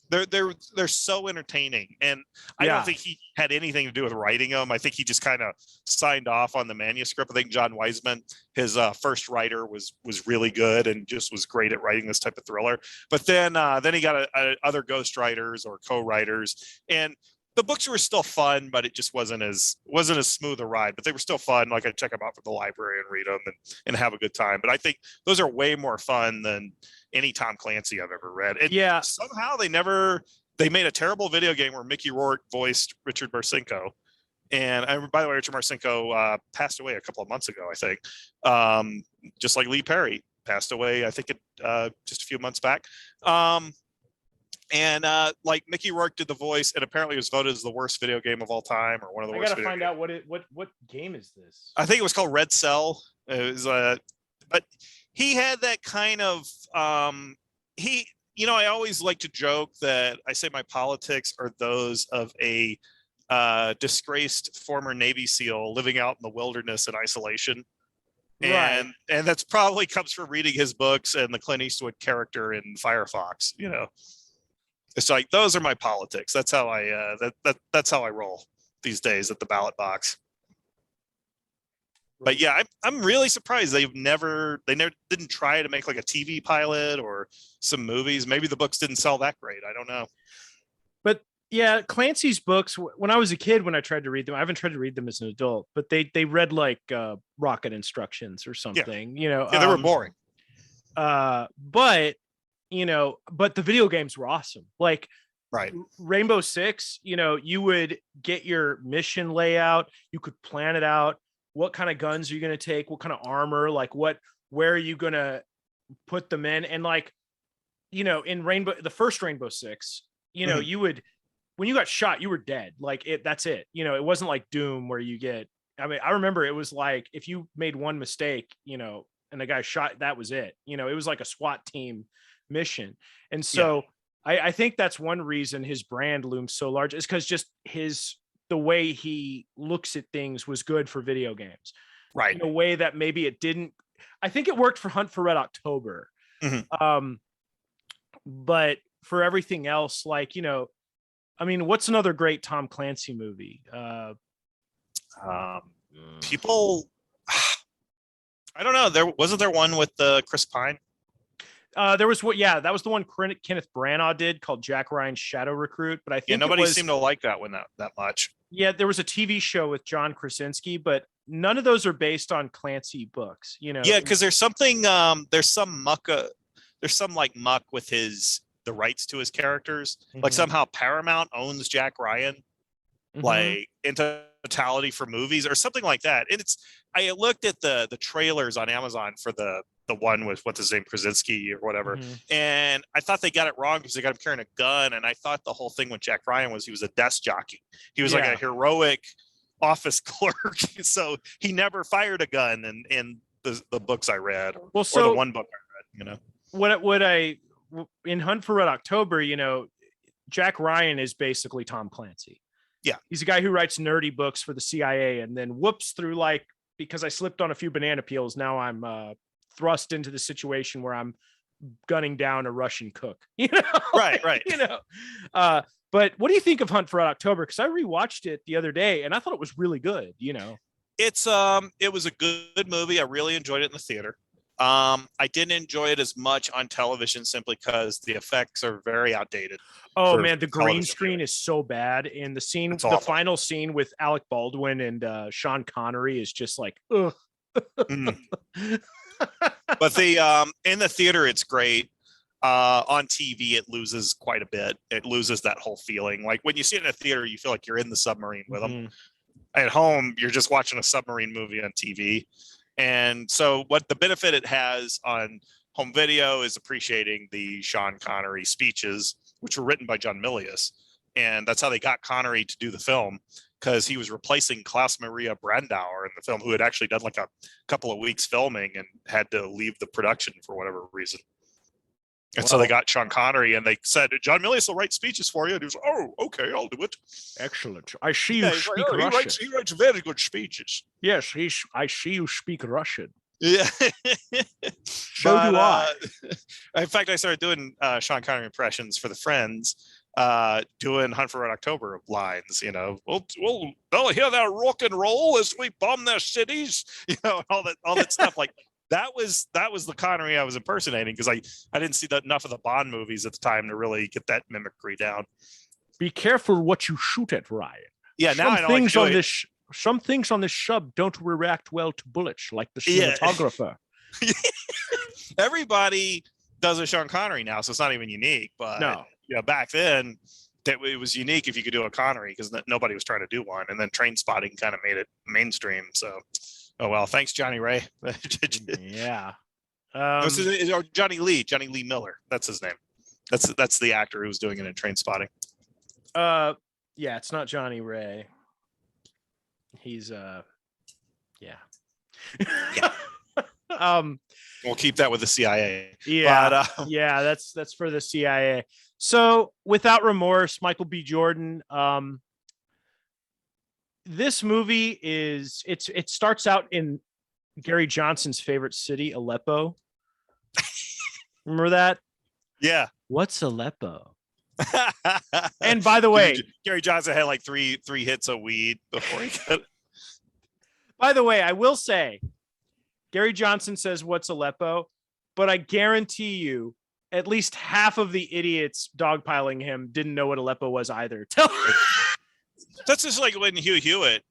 they're so entertaining. And I don't think he had anything to do with writing them. I think he just kind of signed off on the manuscript. I think John Wiseman, his first writer, was really good and just was great at writing this type of thriller. But then he got other ghostwriters or co-writers, and the books were still fun, but it just wasn't as smooth a ride. But they were still fun. Like, I check them out from the library and read them and have a good time. But I think those are way more fun than any Tom Clancy I've ever read. And somehow they made a terrible video game where Mickey Rourke voiced Richard Marcinko. And by the way, Richard Marcinko passed away a couple of months ago, I think. Just like Lee Perry passed away, I think just a few months back. And like Mickey Rourke did the voice, and apparently it was voted as the worst video game of all time, or one of the worst. I gotta find out what game is this. I think it was called Red Cell. It was but he had that kind of I always like to joke that I say my politics are those of a disgraced former Navy SEAL living out in the wilderness in isolation. And that's probably comes from reading his books and the Clint Eastwood character in Firefox. It's like, those are my politics. That's how that's how I roll these days at the ballot box. But yeah, I'm really surprised they never didn't try to make like a TV pilot or some movies. Maybe the books didn't sell that great. I don't know. But yeah, Clancy's books, when I was a kid, when I tried to read them, I haven't tried to read them as an adult, but they read like rocket instructions or something. They were boring. But the video games were awesome. Like, right. Rainbow Six, you would get your mission layout, you could plan it out. What kind of guns are you going to take? What kind of armor? Like, where are you going to put them in? And like, in the first Rainbow Six, you would, when you got shot, you were dead. Like, that's it. It wasn't like Doom where you get, I remember it was like, if you made one mistake, and the guy shot, that was it. It was like a SWAT team mission. And so I think that's one reason his brand looms so large, is because just the way he looks at things was good for video games, right? In a way that maybe it didn't. I think it worked for Hunt for Red October. But for everything else, like, what's another great Tom Clancy movie? People, I don't know. Wasn't there one with Chris Pine? There was that was the one Kenneth Branagh did, called Jack Ryan's Shadow Recruit. But I think nobody seemed to like that one that much. Yeah, there was a TV show with John Krasinski, but none of those are based on Clancy books. Yeah, because there's something. There's some muck with the rights to his characters. Like, somehow Paramount owns Jack Ryan, like, in totality for movies or something like that. And I looked at the trailers on Amazon for the one with what's his name, Krasinski or whatever. And I thought they got it wrong because they got him carrying a gun. And I thought the whole thing with Jack Ryan was he was a desk jockey. He was like a heroic office clerk. So he never fired a gun in the books I read, or the one book I read, What in Hunt for Red October, Jack Ryan is basically Tom Clancy. Yeah. He's a guy who writes nerdy books for the CIA, and then whoops, through like, because I slipped on a few banana peels, now I'm thrust into the situation where I'm gunning down a Russian cook. Right. But what do you think of Hunt for Red October? Because I rewatched it the other day and I thought it was really good. It was a good movie. I really enjoyed it in the theater. I didn't enjoy it as much on television simply because the effects are very outdated. Oh man, the green screen is so bad, and the final scene with Alec Baldwin and Sean Connery is just like, ugh. But in the theater, it's great. On TV, it loses quite a bit. It loses that whole feeling. Like, when you see it in a theater, you feel like you're in the submarine with them. At home, you're just watching a submarine movie on TV. And so what the benefit it has on home video is appreciating the Sean Connery speeches, which were written by John Milius. And that's how they got Connery to do the film, because he was replacing Klaus Maria Brandauer in the film, who had actually done like a couple of weeks filming and had to leave the production for whatever reason. And so they got Sean Connery, and they said, John Milius will write speeches for you. And he was like, oh, okay, I'll do it. Excellent. I see you speak like, Russian. He writes very good speeches. Yes, I see you speak Russian. Yeah. So do I. In fact, I started doing Sean Connery impressions for the Friends, doing Hunt for Red October lines, you know, they'll hear that rock and roll as we bomb their cities, you know, all that stuff. Like that was the Connery I was impersonating, because I didn't see enough of the Bond movies at the time to really get that mimicry down. Be careful what you shoot at, Ryan. Yeah, now I know I can do it. Some things on this sub don't react well to bullets, like the cinematographer. Yeah. Everybody does a Sean Connery now, so it's not even unique. But no, back then it was unique if you could do a Connery, because nobody was trying to do one. And then Train Spotting kind of made it mainstream. So, oh well, thanks Johnny Ray. Yeah, or Johnny Lee Miller. That's his name. That's the actor who was doing it in Train Spotting. Yeah, it's not Johnny Ray. He's yeah. We'll keep that with the CIA. Yeah, but, yeah, that's for the CIA. So Without Remorse, Michael B. Jordan. This movie it starts out in Gary Johnson's favorite city, Aleppo. Remember that? Yeah. What's Aleppo? And by the way, Gary Johnson had like three hits of weed before he got. By the way, I will say, Gary Johnson says, "What's Aleppo?" But I guarantee you, at least half of the idiots dogpiling him didn't know what Aleppo was either. That's just like when Hugh Hewitt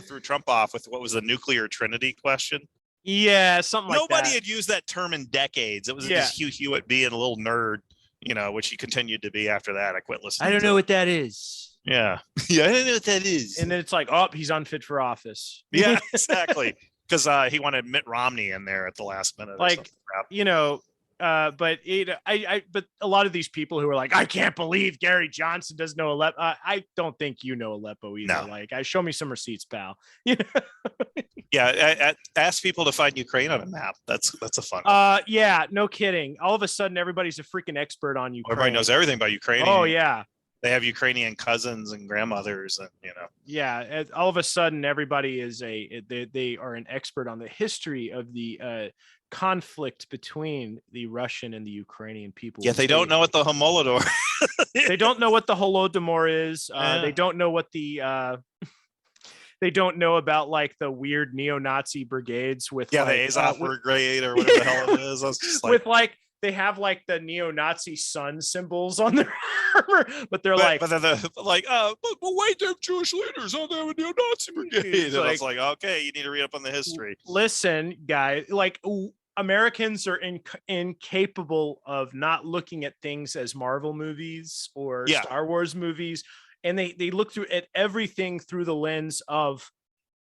threw Trump off with what was the nuclear trinity question. Yeah, something like that. Nobody had used that term in decades. It was just Hugh Hewitt being a little nerd, you know, which he continued to be after that. I quit listening. I don't know what that is. Yeah. Yeah, I don't know what that is. And then it's like, oh, he's unfit for office. Yeah, exactly. Because he wanted Mitt Romney in there at the last minute. Like, you know, but but a lot of these people who are like, I can't believe Gary Johnson doesn't know Aleppo. I don't think you know Aleppo either. No. Like, show me some receipts, pal. Yeah, ask people to find Ukraine on a map. That's a fun one. Yeah, no kidding. All of a sudden, everybody's a freaking expert on Ukraine. Everybody knows everything about Ukraine. Oh yeah, they have Ukrainian cousins and grandmothers, and you know. Yeah, all of a sudden, everybody is they are an expert on the history of the conflict between the Russian and the Ukrainian people. Yeah, they don't know what the Holodomor. They don't know what the Holodomor is. They don't know what the. They don't know about like the weird neo-Nazi brigades with the Azov Brigade or whatever the hell it is. I was just like, with like they have like the neo-Nazi sun symbols on their armor, but they're like, but wait, they're Jewish leaders. Oh, they're a neo-Nazi brigade. And I was like, okay, you need to read up on the history. Listen, guy, like Americans are incapable of not looking at things as Marvel movies or Star Wars movies. And they look through at everything through the lens of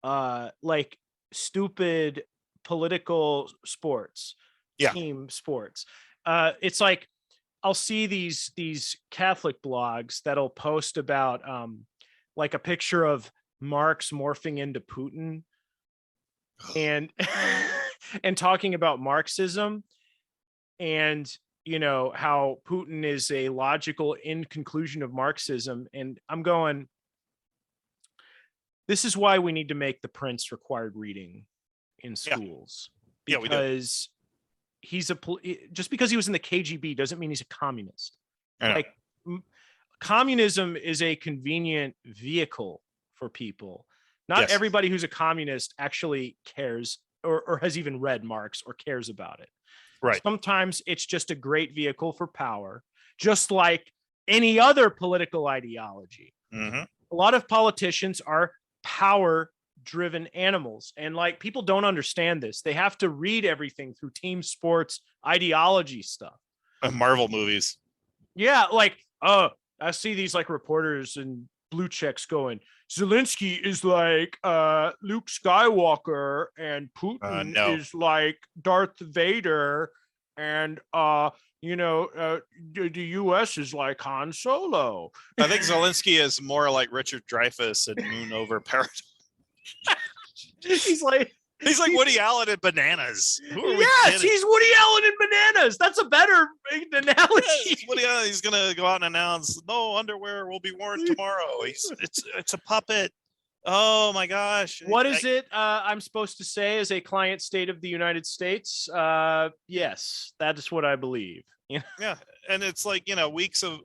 like stupid political sports, team sports. It's like I'll see these Catholic blogs that'll post about like a picture of Marx morphing into Putin and and talking about Marxism and you know, how Putin is a logical end conclusion of Marxism. And I'm going, this is why we need to make The Prince required reading in schools. Yeah, we do. Because just because he was in the KGB doesn't mean he's a communist. Like communism is a convenient vehicle for people. Not everybody who's a communist actually cares or has even read Marx or cares about it. Right. Sometimes it's just a great vehicle for power, just like any other political ideology. Mm-hmm. A lot of politicians are power-driven animals, and like people don't understand this. They have to read everything through team sports ideology stuff. Marvel movies. Yeah, like I see these like reporters and blue checks going, Zelensky is like Luke Skywalker and Putin No. is like Darth Vader, and the US is like Han Solo. I think Zelensky is more like Richard Dreyfuss in Moon Over Paradise. He's like Woody Allen in Bananas. Yes, he's Woody Allen in Bananas. That's a better analogy. Woody Allen, he's gonna go out and announce no underwear will be worn tomorrow. It's a puppet. Oh my gosh. What is it I'm supposed to say as a client state of the United States? Yes, that is what I believe. Yeah. And it's like,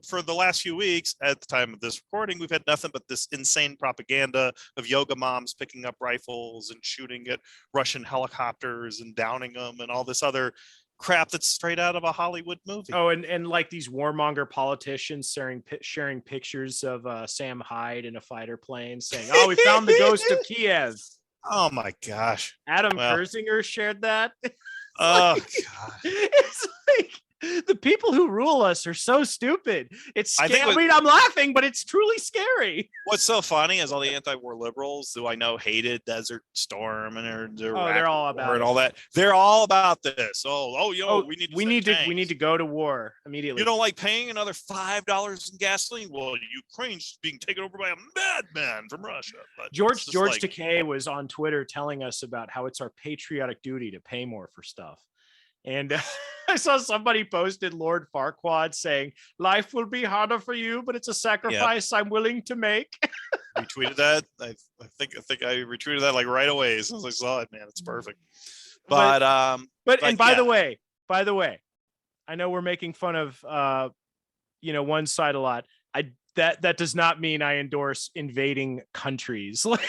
for the last few weeks at the time of this recording, we've had nothing but this insane propaganda of yoga moms picking up rifles and shooting at Russian helicopters and downing them and all this other crap that's straight out of a Hollywood movie. Oh, and like these warmonger politicians sharing pictures of Sam Hyde in a fighter plane saying, oh, we found the ghost of Kiev. Oh my gosh. Adam Kersinger shared that. Oh God. It's like the people who rule us are so stupid. It's scary. I mean, I'm laughing, but it's truly scary. What's so funny is all the anti-war liberals who I know hated Desert Storm and they're all about and all that. They're all about this. We need to go to war immediately. You don't like paying another $5 in gasoline? Well, Ukraine's being taken over by a madman from Russia. But George Takei was on Twitter telling us about how it's our patriotic duty to pay more for stuff. And I saw somebody posted Lord Farquaad saying, life will be harder for you, but it's a sacrifice I'm willing to make. Retweeted that. I think I retweeted that like right away as soon as I saw it, man. It's perfect. But by the way, I know we're making fun of one side a lot. That does not mean I endorse invading countries. Like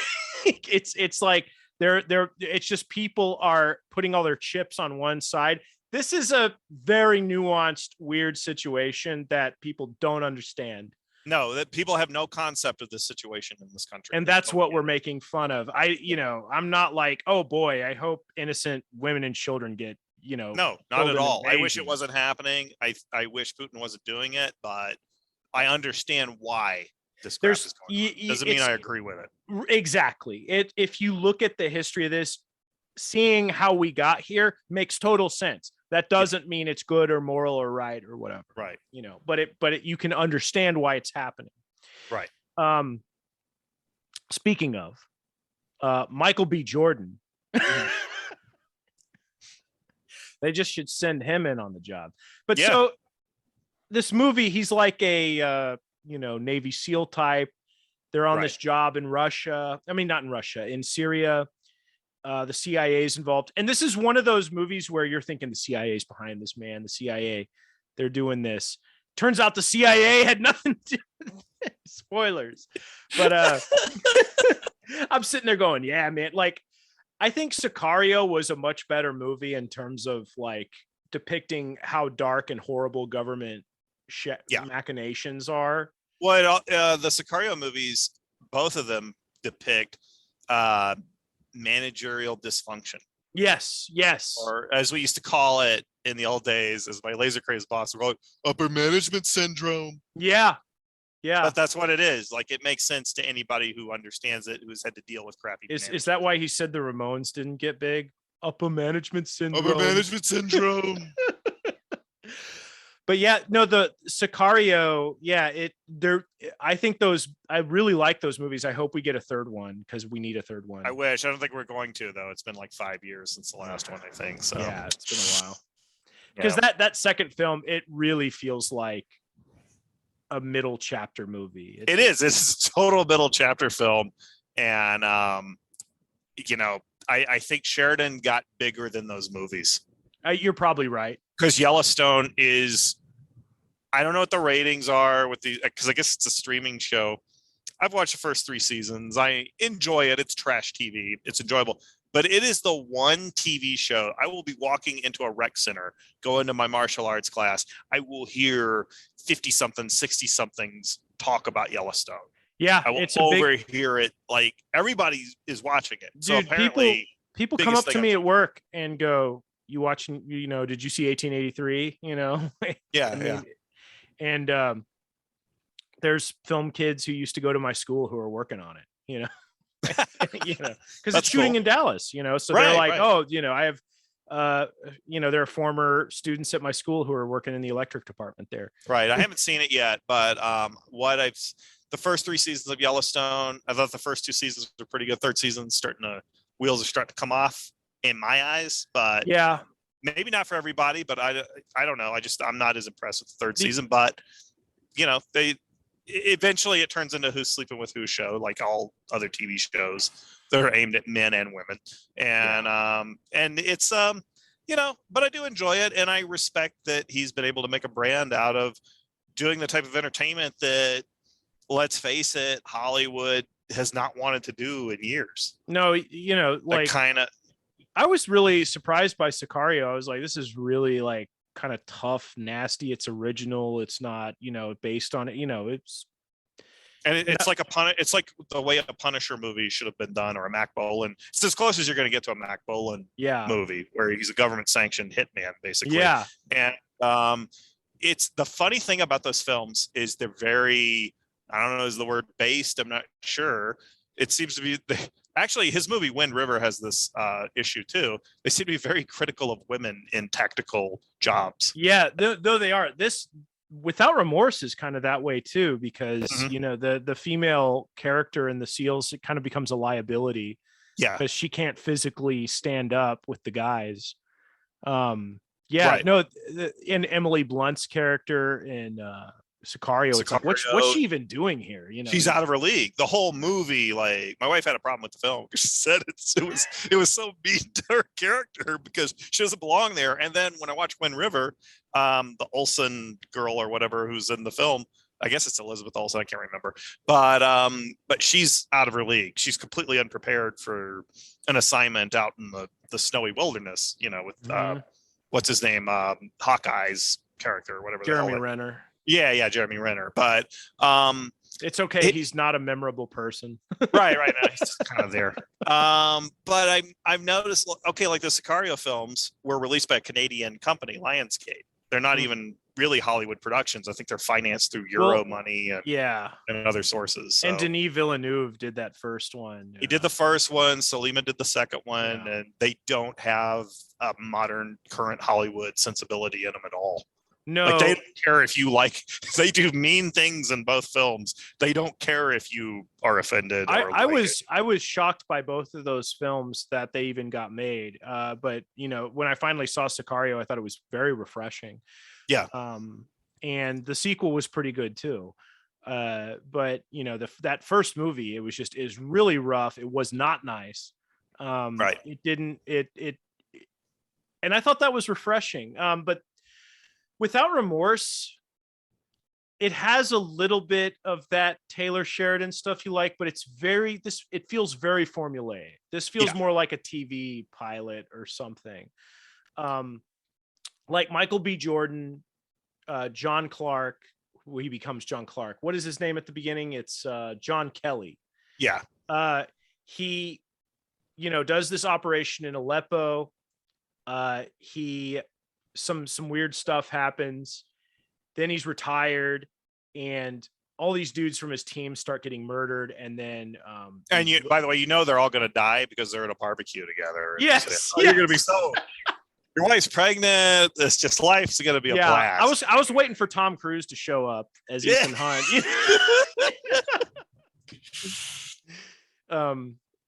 it's like it's just people are putting all their chips on one side. This is a very nuanced, weird situation that people don't understand. No, that people have no concept of this situation in this country. And that's what we're making fun of. I'm not like, oh boy, I hope innocent women and children get, no, not at all. I wish it wasn't happening. I wish Putin wasn't doing it, but I understand why this crap is going on. Doesn't mean I agree with it. Exactly. If you look at the history of this, seeing how we got here makes total sense. That doesn't mean it's good or moral or right or whatever. Right. But you can understand why it's happening. Right. Speaking of Michael B. Jordan, they just should send him in on the job. But so this movie, he's like a Navy SEAL type. They're on this job in Russia. I mean, not in Russia, in Syria. The CIA is involved. And this is one of those movies where you're thinking the CIA is behind this, man. The CIA, they're doing this. Turns out the CIA had nothing to do with it. Spoilers. But I'm sitting there going, yeah, man. Like, I think Sicario was a much better movie in terms of like depicting how dark and horrible government machinations are. Well, the Sicario movies, both of them depict managerial dysfunction. Yes. Or as we used to call it in the old days, as my laser crazed boss would call it, upper management syndrome. Yeah. But that's what it is. Like, it makes sense to anybody who understands it, who's had to deal with crappy. Is that why he said the Ramones didn't get big? Upper management syndrome. Upper management syndrome. But yeah, no, the Sicario, I really like those movies. I hope we get a third one because we need a third one. I wish. I don't think we're going to, though. It's been like 5 years since the last one, I think. So yeah, it's been a while. Because that second film, it really feels like a middle chapter movie. It's a total middle chapter film. And, I think Sheridan got bigger than those movies. You're probably right. Because Yellowstone is, I don't know what the ratings are with because I guess it's a streaming show. I've watched the first 3 seasons. I enjoy it. It's trash TV. It's enjoyable. But it is the one TV show. I will be walking into a rec center, go into my martial arts class. I will hear 50-something, 60-somethings talk about Yellowstone. Yeah. I will overhear it. Like, everybody is watching it. Dude, so apparently people come up to me at work and go, you watching, did you see 1883? Yeah. And there's film kids who used to go to my school who are working on it, you know. Because it's shooting cool. in Dallas, you know, so Right, they're like, right. oh, you know, I have there are former students at my school who are working in the electric department there. Right. I haven't seen it yet, but the first 3 seasons of Yellowstone, I thought the first 2 seasons were pretty good. Third season wheels are starting to come off in my eyes, but Yeah, maybe not for everybody, but I don't know. I'm not as impressed with the third season, but you know, eventually it turns into Who's Sleeping with Who show, like all other TV shows that are aimed at men and women. And it's you know, but I do enjoy it, and I respect that he's been able to make a brand out of doing the type of entertainment that, let's face it, Hollywood has not wanted to do in years. no, you know, like kind of. I was really surprised by Sicario. I was like, this is really like kind of tough, nasty. It's original. It's not, you know, based on it. You know, it's like it's like the way a Punisher movie should have been done, or a Mac Bolan. It's as close as you're going to get to a Mac Bolan movie, where he's a government sanctioned hitman, basically. Yeah. And it's the funny thing about those films is they're very, I don't know, is the word based? I'm not sure. It seems to be actually his movie Wind River has this issue too. They seem to be very critical of women in tactical jobs. Yeah, though they are. This Without Remorse is kind of that way too, because you know, the female character in the SEALs, it kind of becomes a liability. Yeah, because she can't physically stand up with the guys. In Emily Blunt's character in Sicario, it's like, what's she even doing here? You know, she's out of her league. The whole movie, like, my wife had a problem with the film. She said it was so mean to her character because she doesn't belong there. And then when I watch Wind River, the Olsen girl or whatever who's in the film, I guess it's Elizabeth Olsen, I can't remember, but she's out of her league. She's completely unprepared for an assignment out in the snowy wilderness, you know, with what's his name, Hawkeye's character, or whatever. Jeremy Renner. Yeah, Jeremy Renner. But it's okay. He's not a memorable person. right. No, he's just kind of there. But I've noticed, okay, like the Sicario films were released by a Canadian company, Lionsgate. They're not even really Hollywood productions. I think they're financed through Euro money and other sources. So. And Denis Villeneuve did that first one. He did the first one. Salima did the second one, and they don't have a modern, current Hollywood sensibility in them at all. No, like, they don't care if you they do mean things in both films. They don't care if you are offended. I was shocked by both of those films that they even got made. But you know, when I finally saw Sicario, I thought it was very refreshing. Yeah. And the sequel was pretty good too. But you know, that first movie, is really rough. It was not nice. Right. And I thought that was refreshing. But Without Remorse, it has a little bit of that Taylor Sheridan stuff you like, but it feels very formulaic. This feels more like a TV pilot or something. Like Michael B. Jordan, John Clark, who he becomes John Clark. What is his name at the beginning? It's John Kelly. Yeah. He, you know, does this operation in Aleppo. Some weird stuff happens. Then he's retired, and all these dudes from his team start getting murdered. And then, and you, by the way, you know, they're all going to die because they're at a barbecue together. Yes. You're going to be your wife's pregnant. It's just, life's going to be a blast. I was waiting for Tom Cruise to show up as Ethan Hunt.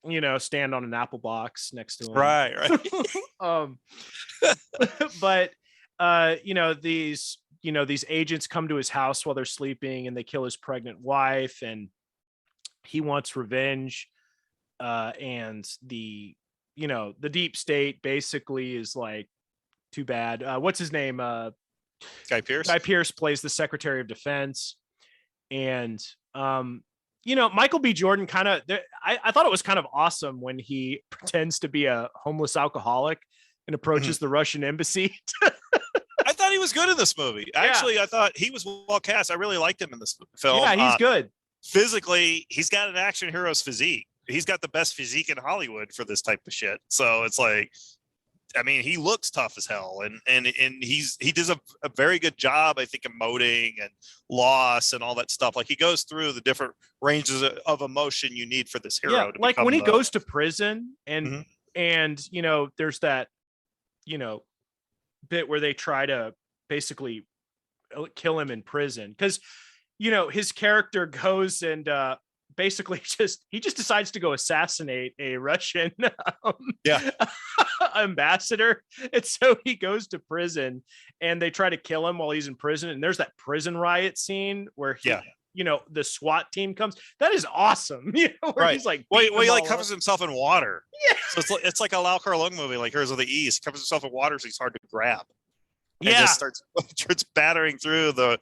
You know, stand on an apple box next to him. Right. But you know, these agents come to his house while they're sleeping, and they kill his pregnant wife, and he wants revenge. And the deep state basically is like, too bad. What's his name? Guy Pearce. Guy Pearce plays the Secretary of Defense, and you know, Michael B. Jordan I thought it was kind of awesome when he pretends to be a homeless alcoholic and approaches the Russian embassy. I thought he was good in this movie. Actually, I thought he was well cast. I really liked him in this film. Yeah, he's good. Physically, he's got an action hero's physique. He's got the best physique in Hollywood for this type of shit. So it's like, I mean, he looks tough as hell, and he does a very good job, I think, emoting and loss and all that stuff. Like he goes through the different ranges of emotion you need for this hero. Yeah, To like when he goes to prison Mhm. and there's that bit where they try to basically kill him in prison because his character goes and basically he just decides to go assassinate a Russian Yeah. ambassador, and so he goes to prison and they try to kill him while he's in prison, and there's that prison riot scene where the SWAT team comes. That is awesome. Where he's like, he like covers himself in water. Yeah. So it's like a Lau Kar-leung movie, like Heroes of the East. He covers himself in water, so he's hard to grab. And just starts battering through the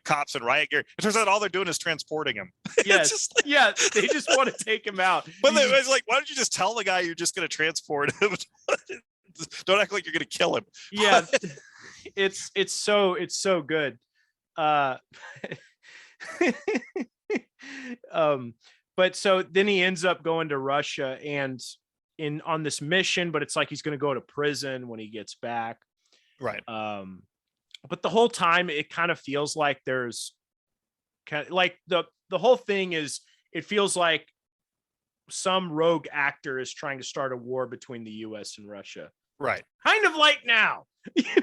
cops in riot gear. It turns out all they're doing is transporting him. Yes. They just want to take him out. But it's like, why don't you just tell the guy you're just going to transport him? Don't act like you're going to kill him. Yeah. It's so good. But so then he ends up going to Russia and on this mission, but it's like he's going to go to prison when he gets back. Right. But the whole time it kind of feels like there's kind of like the whole thing is, it feels like some rogue actor is trying to start a war between the US and Russia. Right. Kind of like now. Yeah.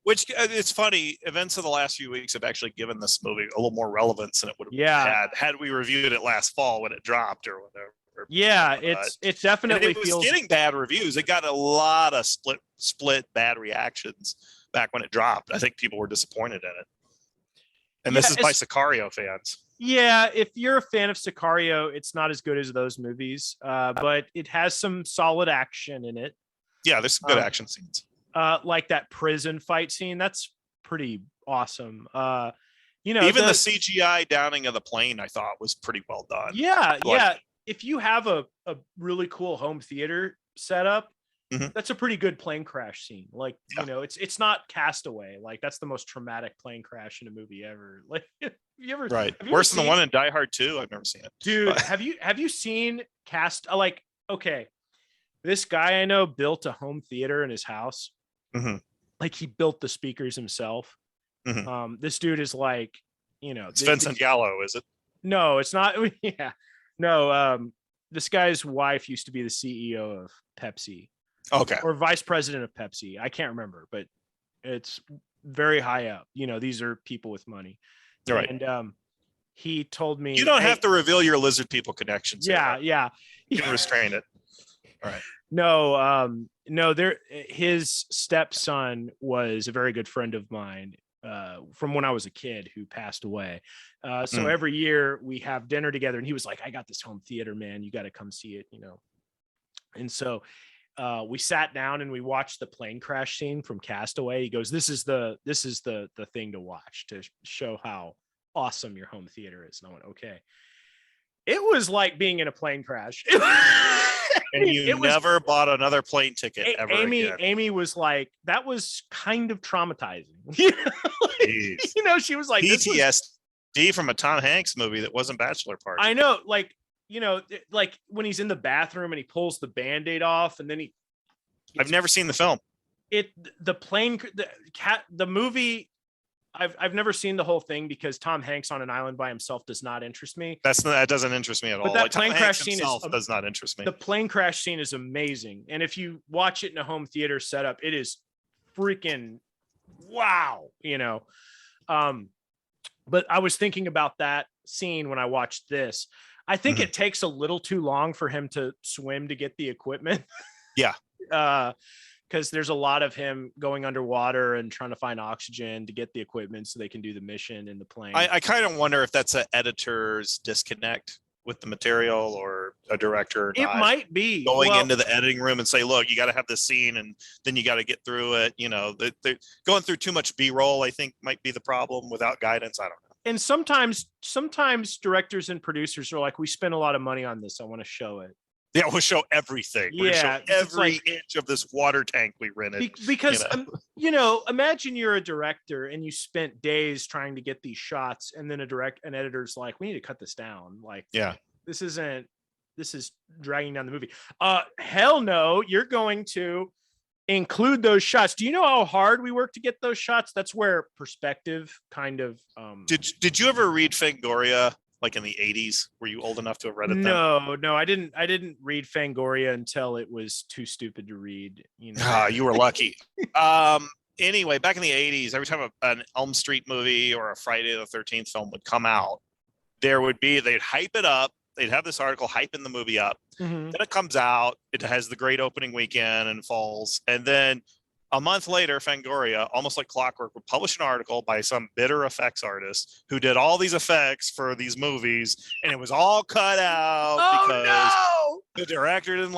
Which it's funny, events of the last few weeks have actually given this movie a little more relevance than it would have had we reviewed it last fall when it dropped or whatever. Yeah, it definitely feels getting bad reviews. It got a lot of split bad reactions back when it dropped. I think people were disappointed in it. And this is by Sicario fans. Yeah, if you're a fan of Sicario, it's not as good as those movies, but it has some solid action in it. Yeah, there's some good action scenes. Like that prison fight scene, that's pretty awesome. Even the CGI downing of the plane, I thought was pretty well done. Yeah, yeah. If you have a really cool home theater setup, that's a pretty good plane crash scene. Like, it's not Castaway. Like, that's the most traumatic plane crash in a movie ever. Like, worse than the one in Die Hard 2? I've never seen it. Dude, have you seen okay, this guy I know built a home theater in his house. Like, he built the speakers himself. This dude is like, it's Vincent Gallo, is it? No, it's not. Yeah. No, this guy's wife used to be the CEO of Pepsi. Okay. Or vice president of Pepsi. I can't remember, but it's very high up. These are people with money. Right. And he told me, you don't have to reveal your lizard people connections. Yeah. You can restrain it. All right. No, his stepson was a very good friend of mine from when I was a kid who passed away. So every year we have dinner together, and he was like, I got this home theater, man. You got to come see it, And so we sat down and we watched the plane crash scene from Castaway. He goes, this is the thing to watch to show how awesome your home theater is. And I went, okay. It was like being in a plane crash. And you never bought another plane ticket ever again. Amy was like, that was kind of traumatizing. She was like, PTSD from a Tom Hanks movie that wasn't Bachelor Party. I know, like when he's in the bathroom and he pulls the Band-Aid off, and then I've never seen the film. The movie. I've never seen the whole thing because Tom Hanks on an island by himself does not interest me. That doesn't interest me at all. But that plane crash scene does not interest me. The plane crash scene is amazing, and if you watch it in a home theater setup, it is freaking wow. But I was thinking about that scene when I watched this. I think it takes a little too long for him to swim to get the equipment. Yeah. Because there's a lot of him going underwater and trying to find oxygen to get the equipment so they can do the mission in the plane. I kind of wonder if that's an editor's disconnect with the material or a director. It might be going into the editing room and say, look, you got to have this scene and then you got to get through it. They're going through too much B-roll, I think, might be the problem without guidance. I don't know. And sometimes directors and producers are like, we spent a lot of money on this. I want to show it. Yeah, we'll show everything. We'll show every inch of this water tank we rented. Because, imagine you're a director and you spent days trying to get these shots, and then an editor's like, we need to cut this down. Like, yeah, this isn't, this is dragging down the movie. Hell no, you're going to include those shots. Do you know how hard we worked to get those shots? That's where perspective kind of Did you ever read Fangoria like in the 80s? Were you old enough to have read it then? No, I didn't read Fangoria until it was too stupid to read, you know. You were lucky. Anyway, back in the 80s, every time an Elm Street movie or a Friday the 13th film would come out, they'd hype it up. They'd have this article hyping the movie up. Mm-hmm. Then it comes out. It has the great opening weekend and falls. And then a month later, Fangoria, almost like clockwork, would publish an article by some bitter effects artist who did all these effects for these movies. And it was all cut out because the director didn't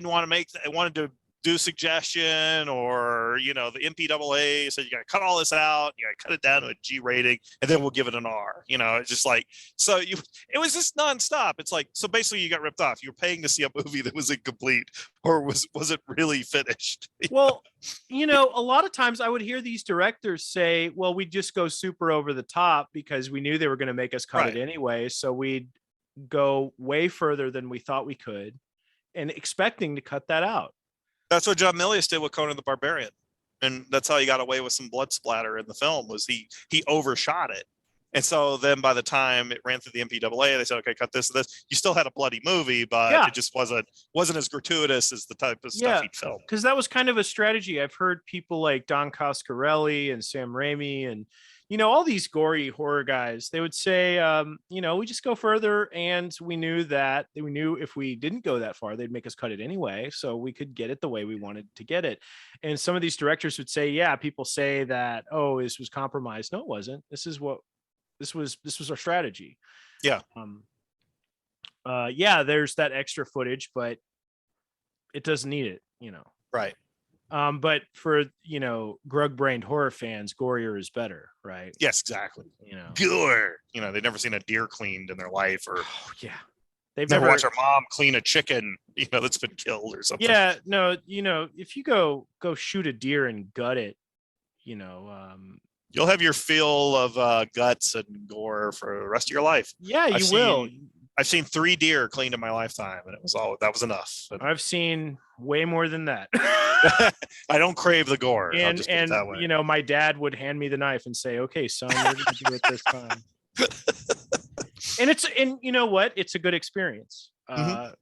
want to wanted to do suggestion, or, you know, the MPAA said, you got to cut all this out. You got to cut it down to a G rating, and then we'll give it an R. You know, it's just like, it was just nonstop. It's like, so basically you got ripped off. You're paying to see a movie that was incomplete, or was it really finished? Well, you know, a lot of times I would hear these directors say, well, we just go super over the top because we knew they were going to make us cut it anyway. So we'd go way further than we thought we could, and expecting to cut that out. That's what John Milius did with Conan the Barbarian. And that's how he got away with some blood splatter in the film, was he overshot it. And so then by the time it ran through the MPAA, they said, okay, cut this and this. You still had a bloody movie, but it just wasn't as gratuitous as the type of stuff he'd filmed. Because that was kind of a strategy. I've heard people like Don Coscarelli and Sam Raimi and, you know, all these gory horror guys, they would say, you know, we just go further, and we knew if we didn't go that far, they'd make us cut it anyway, so we could get it the way we wanted to get it. And some of these directors would say, yeah, people say that, oh, this was compromised. No, it wasn't. This was our strategy. Yeah. There's that extra footage, but it doesn't need it, you know. Right. But for, you know, grug-brained horror fans, gorier is better, right? Yes, exactly. You know, gore. You know, they've never seen a deer cleaned in their life, or they've never watched their mom clean a chicken, you know, that's been killed or something. Yeah, no, you know, if you go shoot a deer and gut it, you know, you'll have your fill of guts and gore for the rest of your life. Yeah, you will. I've seen 3 deer cleaned in my lifetime, and that was enough. I've seen way more than that. I don't crave the gore. And you know, my dad would hand me the knife and say, "Okay, son, what did you do it this time?" and you know what? It's a good experience. I'm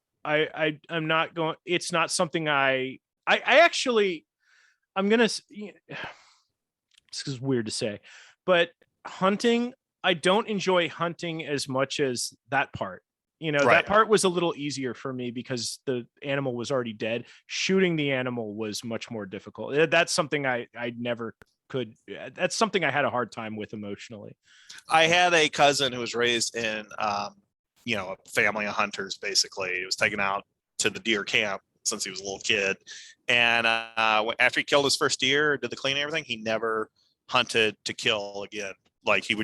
not going. It's not something I actually. I'm gonna. This is weird to say, but hunting. I don't enjoy hunting as much as that part. You know, that part was a little easier for me because the animal was already dead. Shooting the animal was much more difficult. That's something I never could. That's something I had a hard time with emotionally. I had a cousin who was raised in, you know, a family of hunters, basically. He was taken out to the deer camp since he was a little kid. And after he killed his first deer, did the cleaning and everything, he never hunted to kill again. Like he'd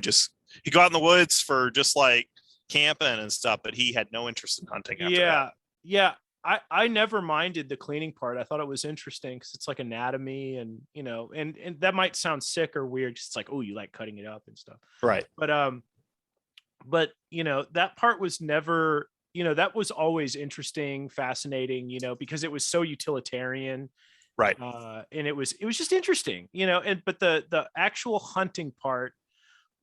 go out in the woods for just like camping and stuff, but he had no interest in hunting after that. Yeah. I never minded the cleaning part. I thought it was interesting because it's like anatomy, and, you know, and that might sound sick or weird. It's like, oh, you like cutting it up and stuff. Right. But you know, that part was never, you know, that was always interesting, fascinating, you know, because it was so utilitarian. Right. And it was just interesting, you know, but the actual hunting part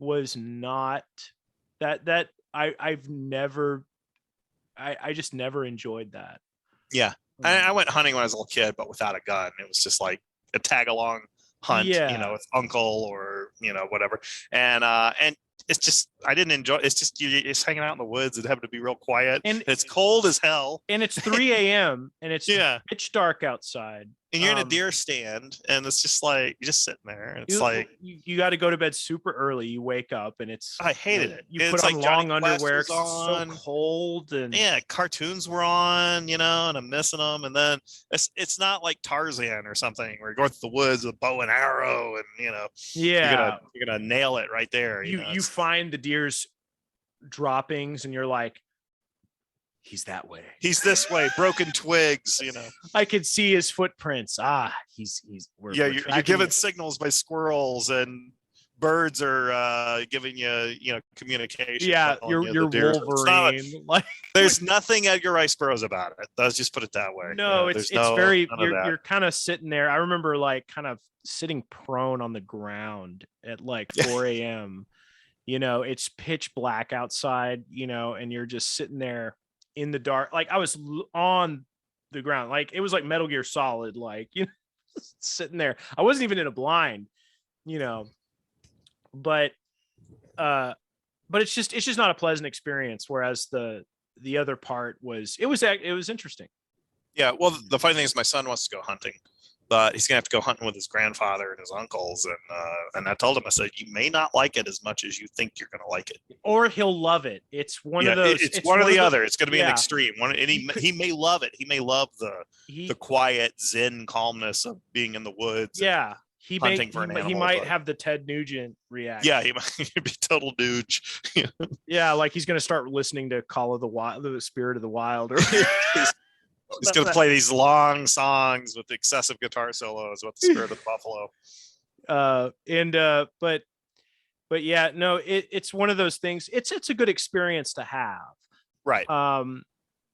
was not that I've never, I just never enjoyed that. Yeah. I went hunting when I was a little kid, but without a gun. It was just like a tag along hunt, you know, with uncle or, you know, whatever. And it's just, I didn't enjoy, it's just, you're just hanging out in the woods. It happened to be real quiet, and it's cold as hell. And it's 3 a.m. and it's pitch dark outside. And you're in a deer stand, and it's just like, you're just sitting there. And it's you got to go to bed super early. You wake up and I hated it. You put on long underwear. It's so cold, and cartoons were on, you know, and I'm missing them. And then it's not like Tarzan or something where you're going through the woods with a bow and arrow, and, you know, you're gonna nail it right there. You find the deer's droppings, and you're like, he's that way. He's this way. Broken twigs, you know. I could see his footprints. You're giving signals by squirrels and birds are giving you communication. Yeah, telling you're the deer. Wolverine. Like There's nothing Edgar Rice Burroughs about it. Let's just put it that way. no, there's it's very none of that. you're kind of sitting there. I remember like kind of sitting prone on the ground at like 4 a.m. It's pitch black outside, and you're just sitting there in the dark. Like I was on the ground, like it was like Metal Gear Solid, like sitting there. I wasn't even in a blind, but it's just not a pleasant experience. Whereas the other part was it was interesting. Yeah, well, the funny thing is my son wants to go hunting, but he's gonna have to go hunting with his grandfather and his uncles, and I told him, I said, you may not like it as much as you think you're gonna like it, or he'll love it. It's one of those. It's one or the other. It's gonna be an extreme one, and he may love it. He may love the quiet Zen calmness of being in the woods. Yeah, he he might have the Ted Nugent reaction. Yeah, he might be total douche. Yeah, like he's gonna start listening to Call of the Wild, the Spirit of the Wild, or he's going to play these long songs with excessive guitar solos with the Spirit of the Buffalo. But yeah, no, it's one of those things. It's a good experience to have, right?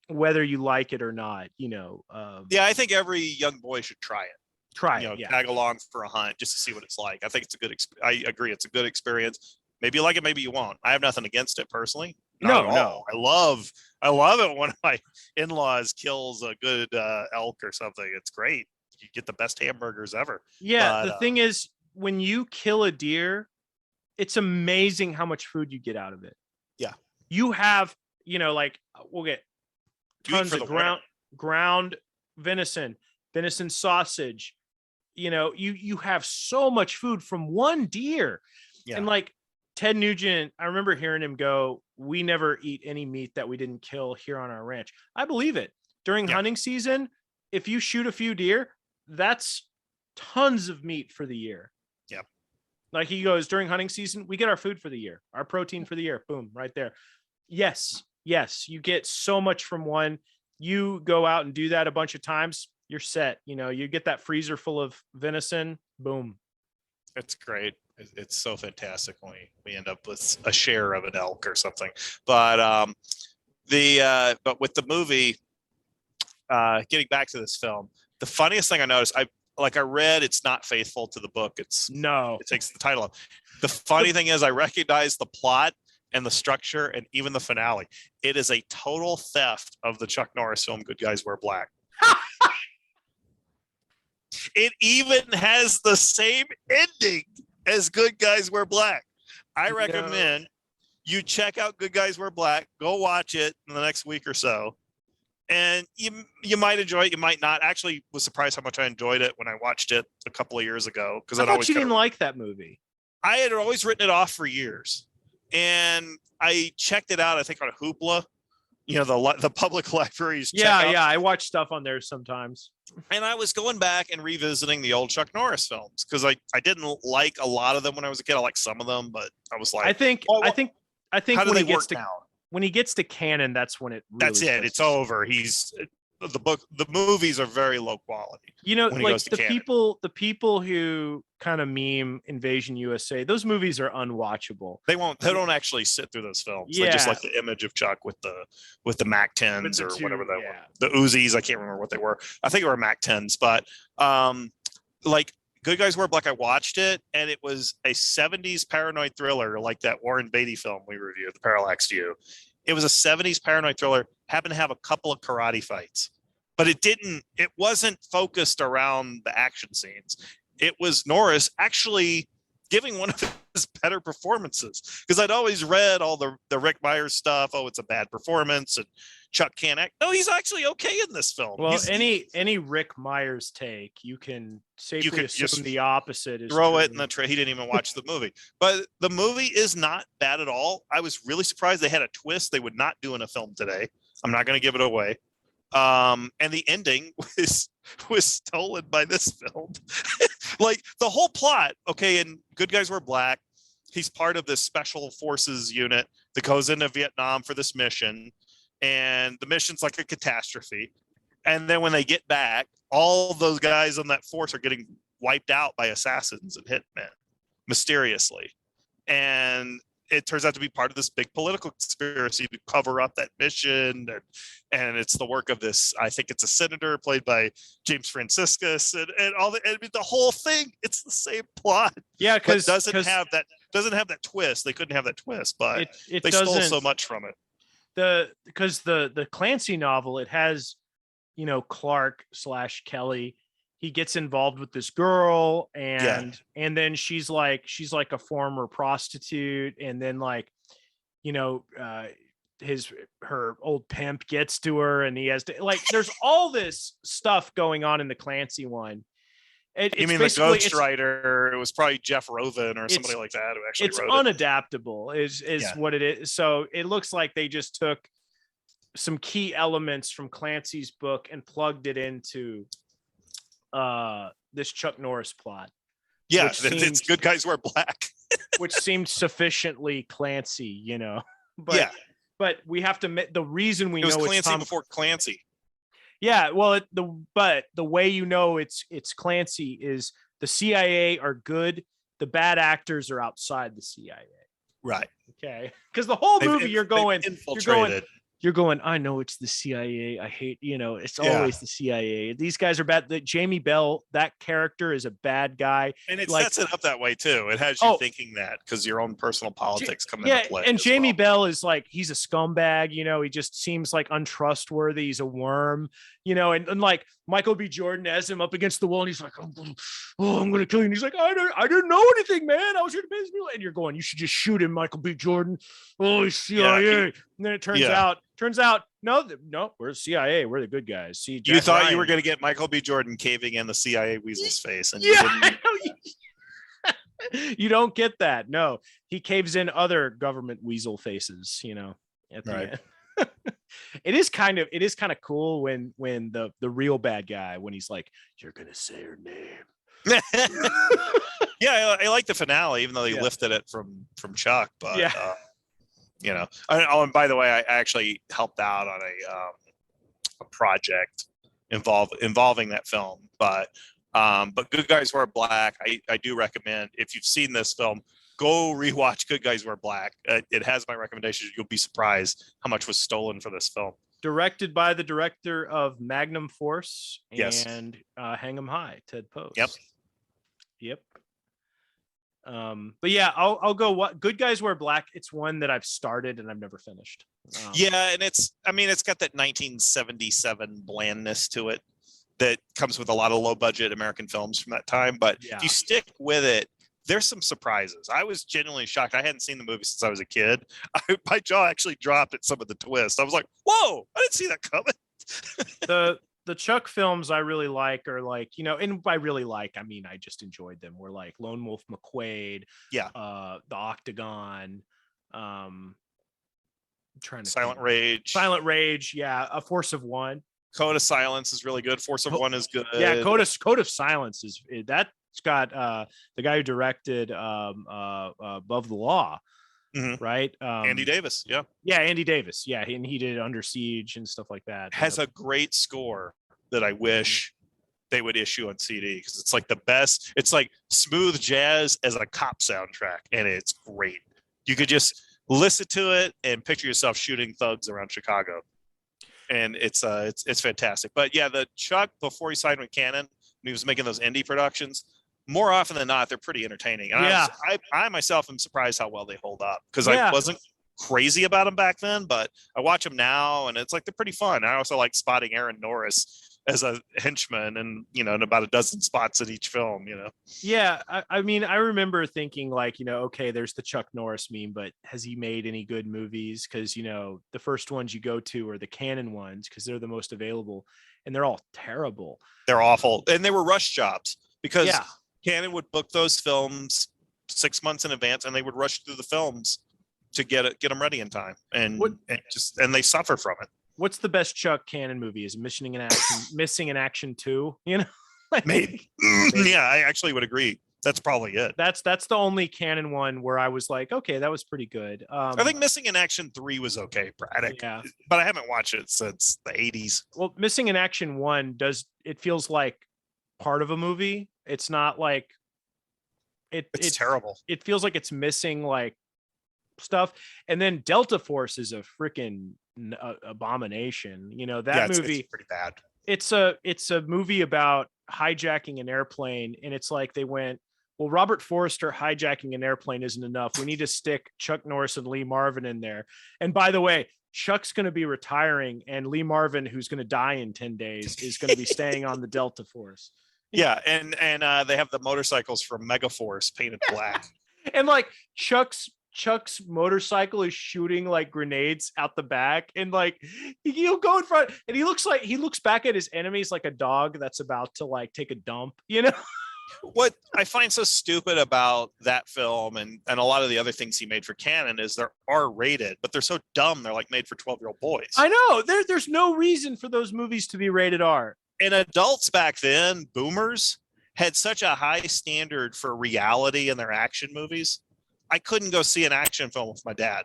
Whether you like it or not, Yeah, I think every young boy should try it. Tag along for a hunt just to see what it's like. I think it's a good. I agree, it's a good experience. Maybe you like it, maybe you won't. I have nothing against it personally. No. I love it when my in-laws kills a good elk or something. It's great. You get the best hamburgers ever. Yeah, the thing is, when you kill a deer, it's amazing how much food you get out of it. Yeah. You have, like we'll get tons of ground venison sausage. You have so much food from one deer. Yeah. And like Ted Nugent, I remember hearing him go, we never eat any meat that we didn't kill here on our ranch. I believe it. During hunting season, if you shoot a few deer, that's tons of meat for the year. Yep. Like he goes, during hunting season, we get our food for the year, our protein for the year. Boom, right there. Yes. You get so much from one. You go out and do that a bunch of times, you're set. You get that freezer full of venison. Boom. It's great. It's so fantastic when we end up with a share of an elk or something. But but with the movie, getting back to this film, the funniest thing I noticed, I read it's not faithful to the book. It takes the title off. The funny thing is I recognize the plot and the structure and even the finale. It is a total theft of the Chuck Norris film Good Guys Wear Black. It even has the same ending as Good Guys Wear Black. I recommend you check out Good Guys Wear Black. Go watch it in the next week or so. And you might enjoy it. You might not. Actually, was surprised how much I enjoyed it when I watched it a couple of years ago. I thought you didn't like that movie. I had always written it off for years. And I checked it out, I think, on Hoopla. The public libraries. Yeah, I watch stuff on there sometimes. And I was going back and revisiting the old Chuck Norris films because I didn't like a lot of them when I was a kid. I liked some of them, but I was like, I think when he gets to canon, that's when it really that's it. It's over. The movies are very low quality. Like the people who kind of meme Invasion USA, those movies are unwatchable. They don't actually sit through those films. Yeah. They just like the image of Chuck with the Mac 10s or whatever they were. The Uzis, I can't remember what they were. I think they were Mac 10s, but like Good Guys Wear Black, I watched it and it was a 70s paranoid thriller like that Warren Beatty film we reviewed, The Parallax View. It was a 70s paranoid thriller, happened to have a couple of karate fights, but it wasn't focused around the action scenes. It was Norris actually giving one of his better performances, because I'd always read all the Rick Myers stuff. Oh, it's a bad performance and Chuck can't act. No, he's actually okay in this film. Well, any Rick Myers take, you can safely assume the opposite is throw true. It in the tray. He didn't even watch the movie, but the movie is not bad at all. I was really surprised they had a twist they would not do in a film today. I'm not going to give it away. And the ending was stolen by this film. Like the whole plot. Okay, and Good Guys Wear Black. He's part of this special forces unit that goes into Vietnam for this mission. And the mission's like a catastrophe. And then when they get back, all those guys on that force are getting wiped out by assassins and hitmen mysteriously. and it turns out to be part of this big political conspiracy to cover up that mission. And it's the work of this, I think it's a senator played by James Franciscus, and all the, I mean, the whole thing, it's the same plot. Yeah, because doesn't have that twist. They couldn't have that twist, but it they stole so much from it. Because the Clancy novel, it has, Clark / Kelly. He gets involved with this girl, and then she's like a former prostitute, and then her old pimp gets to her, and he has to there's all this stuff going on in the Clancy one. You mean the ghostwriter? It was probably Jeff Roven or somebody like that who actually wrote it. It's unadaptable is what it is. So it looks like they just took some key elements from Clancy's book and plugged it into this Chuck Norris plot. Yeah, it's Good Guys Wear Black. Which seemed sufficiently Clancy, but we have to the reason we know Clancy it's before Clancy. Yeah, well, the way it's Clancy is the CIA are good, the bad actors are outside the CIA. Right. Okay. Because the whole movie you're going, I know it's the CIA. I hate, it's always the CIA. These guys are bad. Jamie Bell, that character is a bad guy. And it sets it up that way too. It has you thinking that because your own personal politics come into play. And Jamie Bell is he's a scumbag, he just seems untrustworthy. He's a worm, and Michael B. Jordan has him up against the wall and he's like, I'm going to kill you. And he's like, I didn't know anything, man. I was here to pay this meal. And you're going, you should just shoot him, Michael B. Jordan. Oh, he's CIA. And then it turns out, no, we're CIA. We're the good guys. See, you thought you were going to get Michael B. Jordan caving in the CIA weasel's face. And you don't get that. No, he caves in other government weasel faces, at the end. It is kind of cool when the real bad guy, when he's like, you're going to say her name. Yeah. I like the finale, even though they lifted it from Chuck, but and by the way, I actually helped out on a project involving that film, but Good Guys Wear Black, I do recommend, if you've seen this film, go rewatch Good Guys Wear Black. It has my recommendations. You'll be surprised how much was stolen for this film. Directed by the director of Magnum Force and Hang 'em High, Ted Post. Yep. But yeah, I'll go. What Good Guys Wear Black? It's one that I've started and I've never finished. And it's got that 1977 blandness to it that comes with a lot of low budget American films from that time. But if you stick with it, there's some surprises. I was genuinely shocked. I hadn't seen the movie since I was a kid. My jaw actually dropped at some of the twists. I was like, whoa, I didn't see that coming. The Chuck films I really like are and by really like, I mean, I just enjoyed them. We're like Lone Wolf McQuade, The Octagon, Silent Rage, A Force of One. Code of Silence is really good. Force of One is good. Yeah, Code of Silence that's got the guy who directed Above the Law. Mm-hmm. Right, Andy Davis. Andy Davis, and he did Under Siege and stuff like that. Has a great score that I wish they would issue on CD, because it's like the best. It's like smooth jazz as a cop soundtrack, and it's great. You could just listen to it and picture yourself shooting thugs around Chicago, and it's fantastic. But yeah, the Chuck, before he signed with Canon, when he was making those indie productions, more often than not, they're pretty entertaining. And I myself am surprised how well they hold up, because I wasn't crazy about them back then, but I watch them now and it's like they're pretty fun. I also like spotting Aaron Norris as a henchman and, in about a dozen spots in each film, Yeah. I mean, I remember thinking okay, there's the Chuck Norris meme, but has he made any good movies? Because, the first ones you go to are the Canon ones because they're the most available, and they're all terrible. They're awful. And they were rush jobs because Canon would book those films 6 months in advance, and they would rush through the films to get them ready in time, and they suffer from it. What's the best Chuck Canon movie? Is Missing in Action 2? Maybe. Yeah, I actually would agree. That's probably it. That's the only Canon one where I was like, okay, that was pretty good. I think Missing in Action 3 was okay, Braddock. Yeah, but I haven't watched it since the 80s. Well, Missing in Action 1 it feels like part of a movie. It's not like It's terrible. It feels like it's missing like stuff. And then Delta Force is a freaking abomination. You know, that movie, it's pretty bad. It's a movie about hijacking an airplane, and it's like they went, well, Robert Forster hijacking an airplane isn't enough. We need to stick Chuck Norris and Lee Marvin in there. And by the way, Chuck's going to be retiring, and Lee Marvin, who's going to die in 10 days, is going to be staying on the Delta Force. Yeah, and they have the motorcycles from Megaforce painted black. And like Chuck's motorcycle is shooting like grenades out the back, and like he'll go in front, and he looks back at his enemies like a dog that's about to like take a dump, you know. What I find so stupid about that film and a lot of the other things he made for Canon is they're R-rated, but they're so dumb they're like made for 12-year-old boys. I know there's no reason for those movies to be rated R. And adults back then, boomers, had such a high standard for reality in their action movies. I couldn't go see an action film with my dad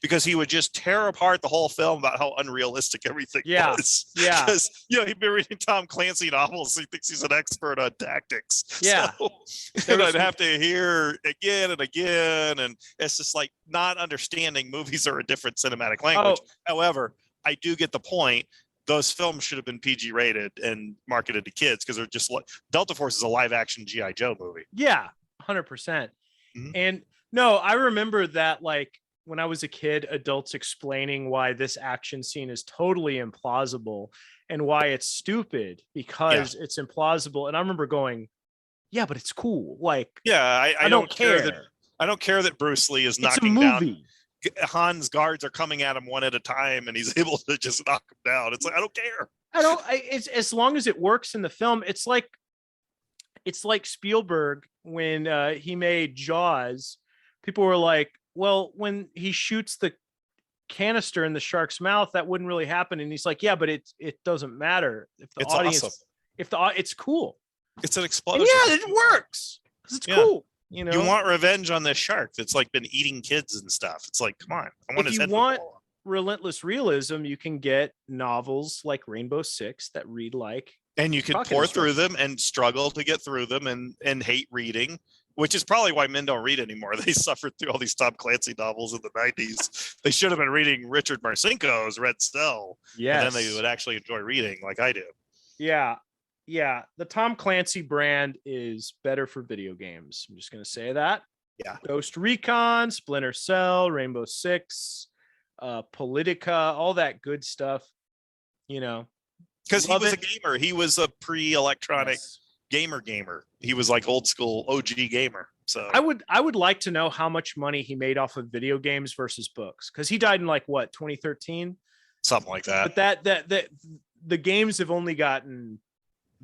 because he would just tear apart the whole film about how unrealistic everything was. Yeah. Because, you know, he'd been reading Tom Clancy novels. He thinks he's an expert on tactics. Yeah. So, and I'd have to hear again and again. And it's just like not understanding movies are a different cinematic language. Oh. However, I do get the point. Those films should have been PG rated and marketed to kids because they're just like Delta Force is a live action G.I. Joe movie. Yeah, 100%. Mm-hmm. And no, I remember that like when I was a kid, adults explaining why this action scene is totally implausible and why it's stupid because it's implausible. And I remember going, yeah, but it's cool. Like, yeah, I don't care. I don't care that Bruce Lee is knocking down. Han's guards are coming at him one at a time and he's able to just knock them down. It's like, I don't care. It's as long as it works in the film. It's like Spielberg when he made Jaws. People were like, well, when he shoots the canister in the shark's mouth, that wouldn't really happen. And he's like, yeah, but it doesn't matter if the audience, awesome. It's cool. It's an explosion. And yeah, it works. It's cool. You know, you want revenge on this shark that's like been eating kids and stuff. It's like, come on. I want if you want relentless realism, you can get novels like Rainbow Six that read like, and you can pour through them and struggle to get through them and hate reading, which is probably why men don't read anymore. They suffered through all these Tom Clancy novels in the 90s. They should have been reading Richard Marcinko's Red Cell. Yes. And then they would actually enjoy reading like I do. Yeah. Yeah. The Tom Clancy brand is better for video games. I'm just going to say that. Yeah. Ghost Recon, Splinter Cell, Rainbow Six, Politica, all that good stuff, you know. Because he was a gamer. He was a pre-electronic gamer. He was like old school OG gamer. So I would like to know how much money he made off of video games versus books, because he died in like what, 2013, something like that. But that the games have only gotten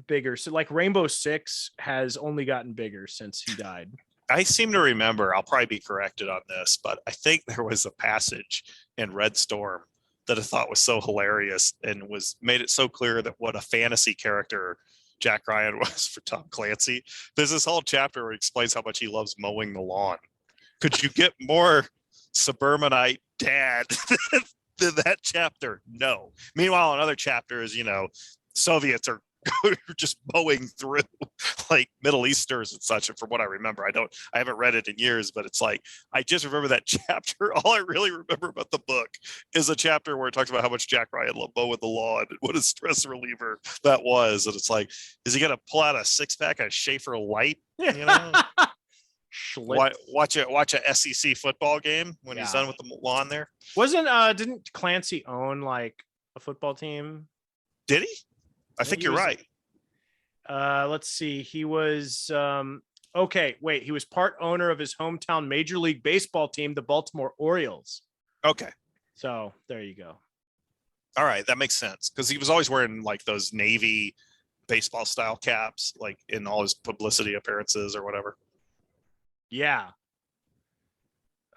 bigger. So like Rainbow Six has only gotten bigger since he died. I seem to remember, I'll probably be corrected on this, but I think there was a passage in Red Storm that I thought was so hilarious and made it so clear that what a fantasy character Jack Ryan was for Tom Clancy. There's this whole chapter where he explains how much he loves mowing the lawn. Could you get more suburbanite dad than that chapter? No. Meanwhile, another chapter is, Soviets are just mowing through like Middle Easters and such. And from what I remember, I haven't read it in years, but it's like, I just remember that chapter. All I really remember about the book is a chapter where it talks about how much Jack Ryan loved mowing the lawn and what a stress reliever that was. And it's like, is he going to pull out a 6-pack of Schaefer Light? Watch a SEC football game when he's done with the lawn there. Didn't Clancy own like a football team? Did he? I think you're right. Let's see. He was he was part owner of his hometown Major League Baseball team, the Baltimore Orioles. Okay. So there you go. All right, that makes sense, because he was always wearing like those Navy baseball style caps, like in all his publicity appearances or whatever. Yeah.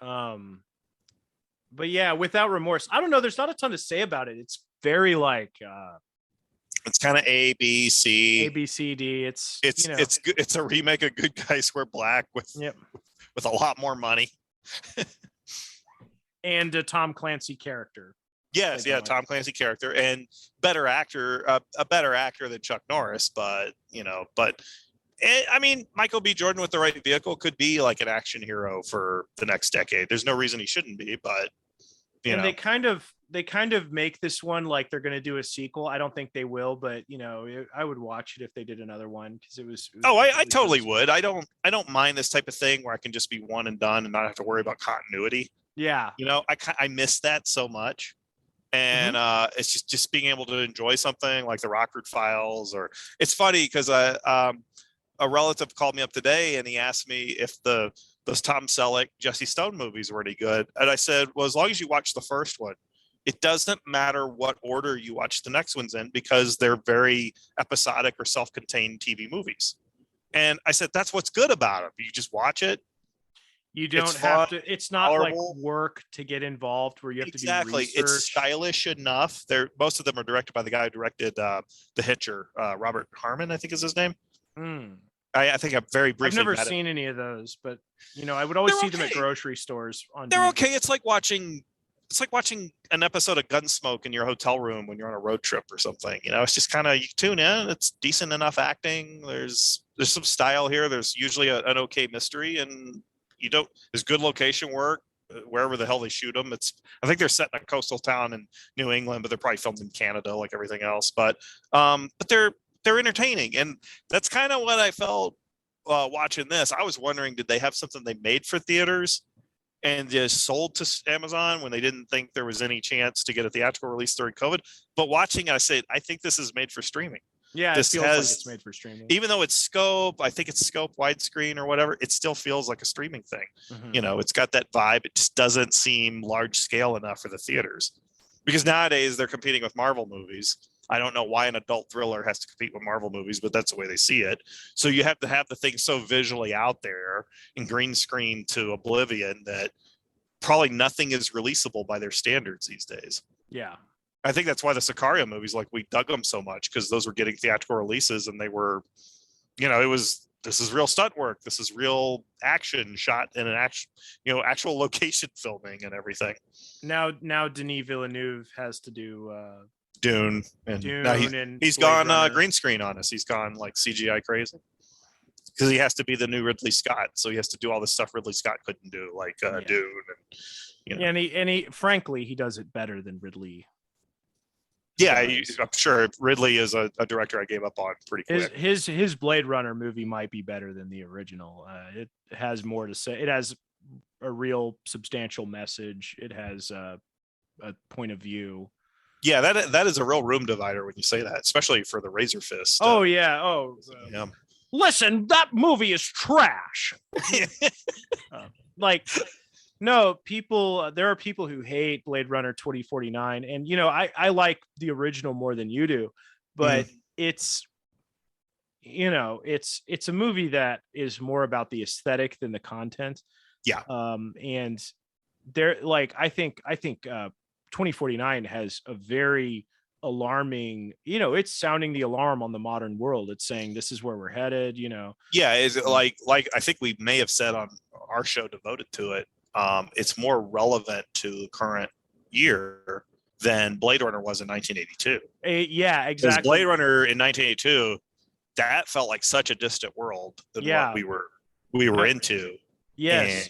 But yeah, Without Remorse. I don't know. There's not a ton to say about it. It's very like it's kind of A, B, C, D. It's good. It's a remake of Good Guys Wear Black with a lot more money. And a Tom Clancy character. Yes, yeah, Tom Clancy character and better actor, a better actor than Chuck Norris, but I mean, Michael B. Jordan with the right vehicle could be like an action hero for the next decade. There's no reason he shouldn't be, but you know. They kind of make this one like they're going to do a sequel. I don't think they will, but I would watch it if they did another one because it was. Oh, I totally would. I don't mind this type of thing where I can just be one and done and not have to worry about continuity. Yeah. I miss that so much. And it's just being able to enjoy something like the Rockford Files, or it's funny because a relative called me up today and he asked me if those Tom Selleck, Jesse Stone movies were any good. And I said, well, as long as you watch the first one, it doesn't matter what order you watch the next ones in because they're very episodic or self-contained TV movies. And I said, that's what's good about them. You just watch it. You don't have to. It's not tolerable. Like work to get involved where you have to do research. It's stylish enough. Most of them are directed by the guy who directed The Hitcher, Robert Harmon, I think is his name. I think I'm very briefly. I've never seen any of those, but I would always see them at grocery stores. They're okay. It's like watching an episode of Gunsmoke in your hotel room when you're on a road trip or something. It's just kind of, you tune in. It's decent enough acting. There's some style here. There's usually an okay mystery, and there's good location work wherever the hell they shoot them. I think they're set in a coastal town in New England, but they're probably filmed in Canada like everything else. But they're entertaining, and that's kind of what I felt watching this. I was wondering, did they have something they made for theaters and just sold to Amazon when they didn't think there was any chance to get a theatrical release during COVID? But watching it, I said, I think this is made for streaming. Yeah, this it feels like it's made for streaming. Even though it's scope, I think it's scope widescreen or whatever, it still feels like a streaming thing. It's got that vibe. It just doesn't seem large scale enough for the theaters, because nowadays they're competing with Marvel movies. I don't know why an adult thriller has to compete with Marvel movies, but that's the way they see it. So you have to have the thing so visually out there in green screen to oblivion that probably nothing is releasable by their standards these days. Yeah. I think that's why the Sicario movies, like, we dug them so much, because those were getting theatrical releases, and they were, this is real stunt work. This is real action shot in an actual location filming and everything. Now Denis Villeneuve has to do Dune, and he's gone green screen on us. He's gone like CGI crazy because he has to be the new Ridley Scott. So he has to do all this stuff Ridley Scott couldn't do, like Dune, and and he frankly he does it better than Ridley. Yeah, I'm sure Ridley is a director I gave up on pretty quick. His Blade Runner movie might be better than the original. It has more to say. It has a real substantial message. It has a point of view. Yeah, that is a real room divider when you say that, especially for the Razor Fist. Oh yeah. Oh, yeah. Listen, that movie is trash. No, there are people who hate Blade Runner 2049. And, I like the original more than you do, but it's a movie that is more about the aesthetic than the content. Yeah. And I think 2049 has a very alarming, it's sounding the alarm on the modern world. It's saying this is where we're headed, Yeah. Is it like I think we may have said on our show devoted to it, it's more relevant to the current year than Blade Runner was in 1982. Yeah, exactly. Because Blade Runner in 1982, that felt like such a distant world than what we were into. Yes.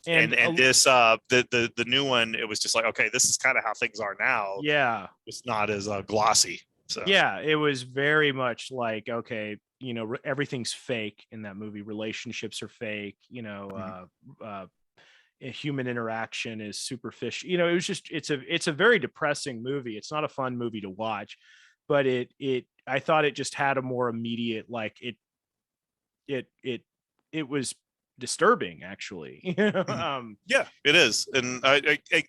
And this the new one, it was just like, okay, this is kind of how things are now. Yeah. It's not as glossy. So yeah, it was very much like, okay, everything's fake in that movie. Relationships are fake, human interaction is superficial. It was just, it's a very depressing movie. It's not a fun movie to watch, but I thought it just had a more immediate, like it was disturbing actually. Yeah, it is. And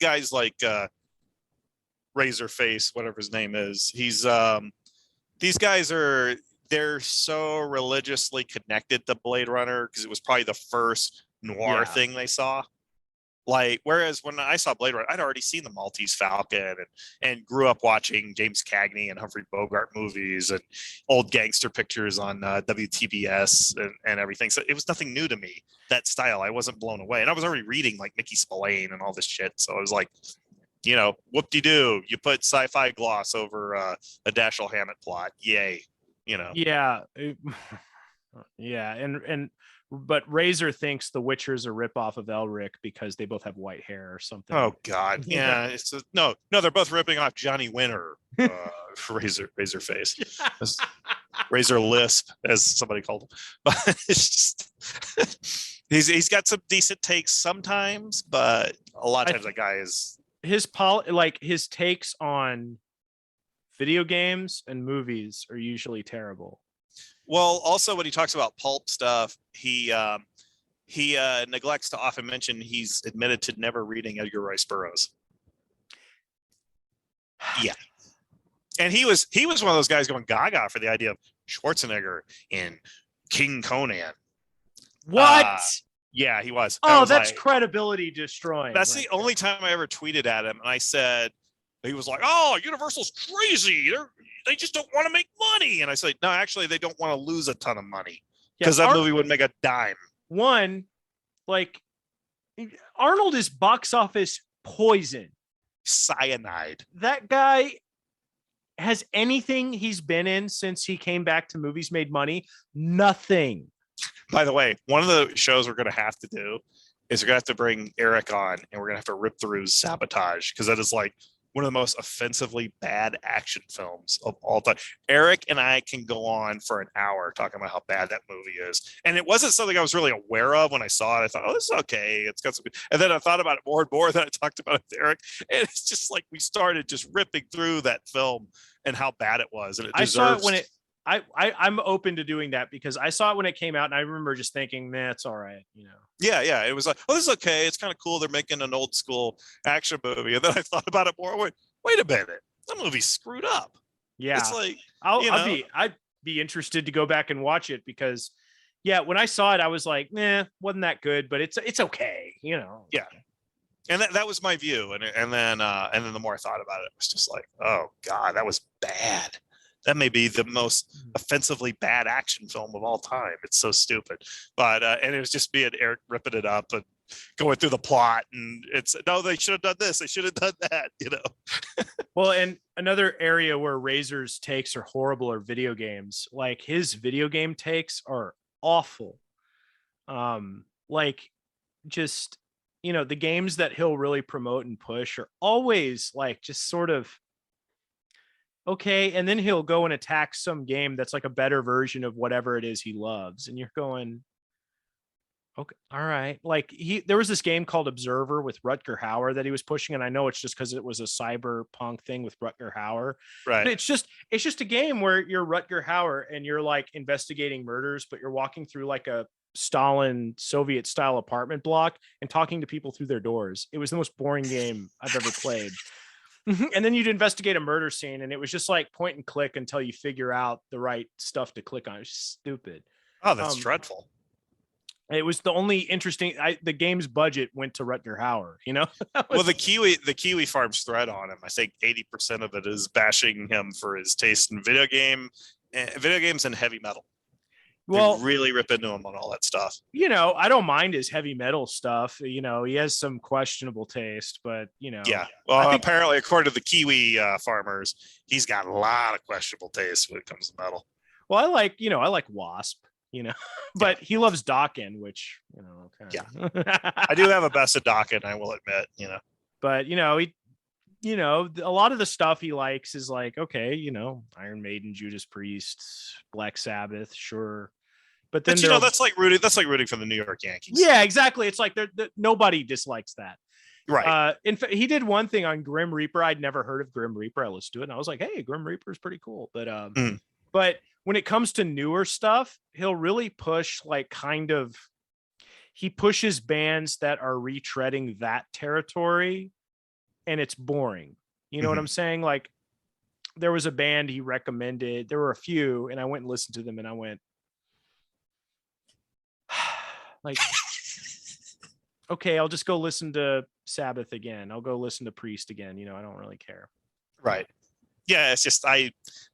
guys like Razorface, whatever his name is, he's these guys they're so religiously connected to Blade Runner because it was probably the first noir thing they saw. Like, whereas when I saw Blade Runner, I'd already seen the Maltese Falcon and grew up watching James Cagney and Humphrey Bogart movies and old gangster pictures on WTBS and everything. So it was nothing new to me, that style. I wasn't blown away. And I was already reading like Mickey Spillane and all this shit. So I was like, whoop-de-doo. You put sci-fi gloss over a Dashiell Hammett plot. Yay. Yeah. Yeah, but Razor thinks The Witcher's a ripoff of Elric because they both have white hair or something. Oh God, yeah. No, they're both ripping off Johnny Winter. Razor face, Razor lisp, as somebody called him. But it's just he's got some decent takes sometimes, but a lot of times that guy is his takes on video games and movies are usually terrible. Well, also when he talks about pulp stuff, he neglects to often mention he's admitted to never reading Edgar Rice Burroughs. Yeah, and he was one of those guys going gaga for the idea of Schwarzenegger in King Conan. What? Yeah, he was. Oh, that's like, credibility destroying. That's the only time I ever tweeted at him, and I said, he was like, "Oh, Universal's crazy. They just don't want to make money." And I said, "No, actually, they don't want to lose a ton of money because that movie would make a dime." One, like, Arnold is box office poison. Cyanide. That guy has anything he's been in since he came back to movies made money? Nothing. By the way, one of the shows we're going to have to do is we're going to have to bring Eric on, and we're going to have to rip through Sabotage, because that is like one of the most offensively bad action films of all time. Eric and I can go on for an hour talking about how bad that movie is. And it wasn't something I was really aware of when I saw it. I thought, oh, this is okay. It's got some good. And then I thought about it more and more. Then I talked about it with Eric. And it's just like we started just ripping through that film and how bad it was. And it deserves... I saw it when it... I'm open to doing that because I saw it when it came out and I remember just thinking, nah, it's all right, you know. Yeah. It was like, oh, this is okay. It's kind of cool. They're making an old school action movie. And then I thought about it more. Wait a minute. That movie's screwed up. Yeah. It's like, I'd be interested to go back and watch it because when I saw it, I was like, nah, wasn't that good, but it's okay, you know. Yeah. And that was my view. And then the more I thought about it, it was just like, oh God, that was bad. That may be the most offensively bad action film of all time. It's so stupid. But and it was just me and Eric ripping it up and going through the plot. And it's, no, they should have done this. They should have done that, you know. Well, and another area where Razor's takes are horrible are video games. Like his video game takes are awful. Like just, you know, the games that he'll really promote and push are always like just sort of okay, and then he'll go and attack some game that's like a better version of whatever it is he loves, and you're going, okay, all right. Like there was this game called Observer with Rutger Hauer that he was pushing, and I know it's just because it was a cyberpunk thing with Rutger Hauer, right? But it's just a game where you're Rutger Hauer and you're like investigating murders, but you're walking through like a Stalin Soviet style apartment block and talking to people through their doors. It was the most boring game I've ever played. And then you'd investigate a murder scene and it was just like point and click until you figure out the right stuff to click on. It's stupid. Oh, that's dreadful. It was the only interesting, the game's budget went to Rutger Hauer, you know? Well, the Kiwi Farms thread on him, I think 80% of it is bashing him for his taste in video games and heavy metal. Well, they really rip into him on all that stuff. You know, I don't mind his heavy metal stuff. You know, he has some questionable taste, but you know. Yeah. Well, apparently, according to the Kiwi farmers, he's got a lot of questionable taste when it comes to metal. Well, I like Wasp, you know, but he loves Dokken, which, you know, okay. Yeah. I do have a best of Dokken, I will admit, you know. But, you know, a lot of the stuff he likes is like, okay, you know, Iron Maiden, Judas Priest, Black Sabbath, sure. But then, you know, that's like rooting for the New York Yankees. Yeah, exactly. It's like nobody dislikes that. Right. In fact, he did one thing on Grim Reaper. I'd never heard of Grim Reaper. I listened to it and I was like, hey, Grim Reaper is pretty cool. But but when it comes to newer stuff, he'll really push he pushes bands that are retreading that territory. And it's boring. You know what I'm saying? Like there was a band he recommended. There were a few and I went and listened to them and I went like, okay, I'll just go listen to Sabbath again. I'll go listen to Priest again. You know, I don't really care. Right. Yeah. It's just,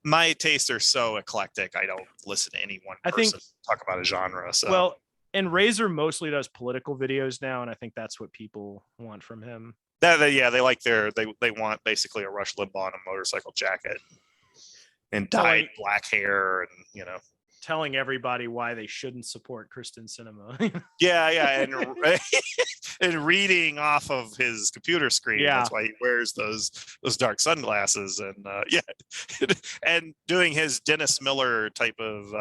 my tastes are so eclectic. I don't listen to any one person talk about a genre. So well, and Razor mostly does political videos now. And I think that's what people want from him. They like they want basically a Rush Limbaugh on a motorcycle jacket and dyed black hair and, you know. telling everybody why they shouldn't support Christian cinema. Yeah, and reading off of his computer screen. Yeah. That's why he wears those dark sunglasses, and and doing his Dennis Miller type of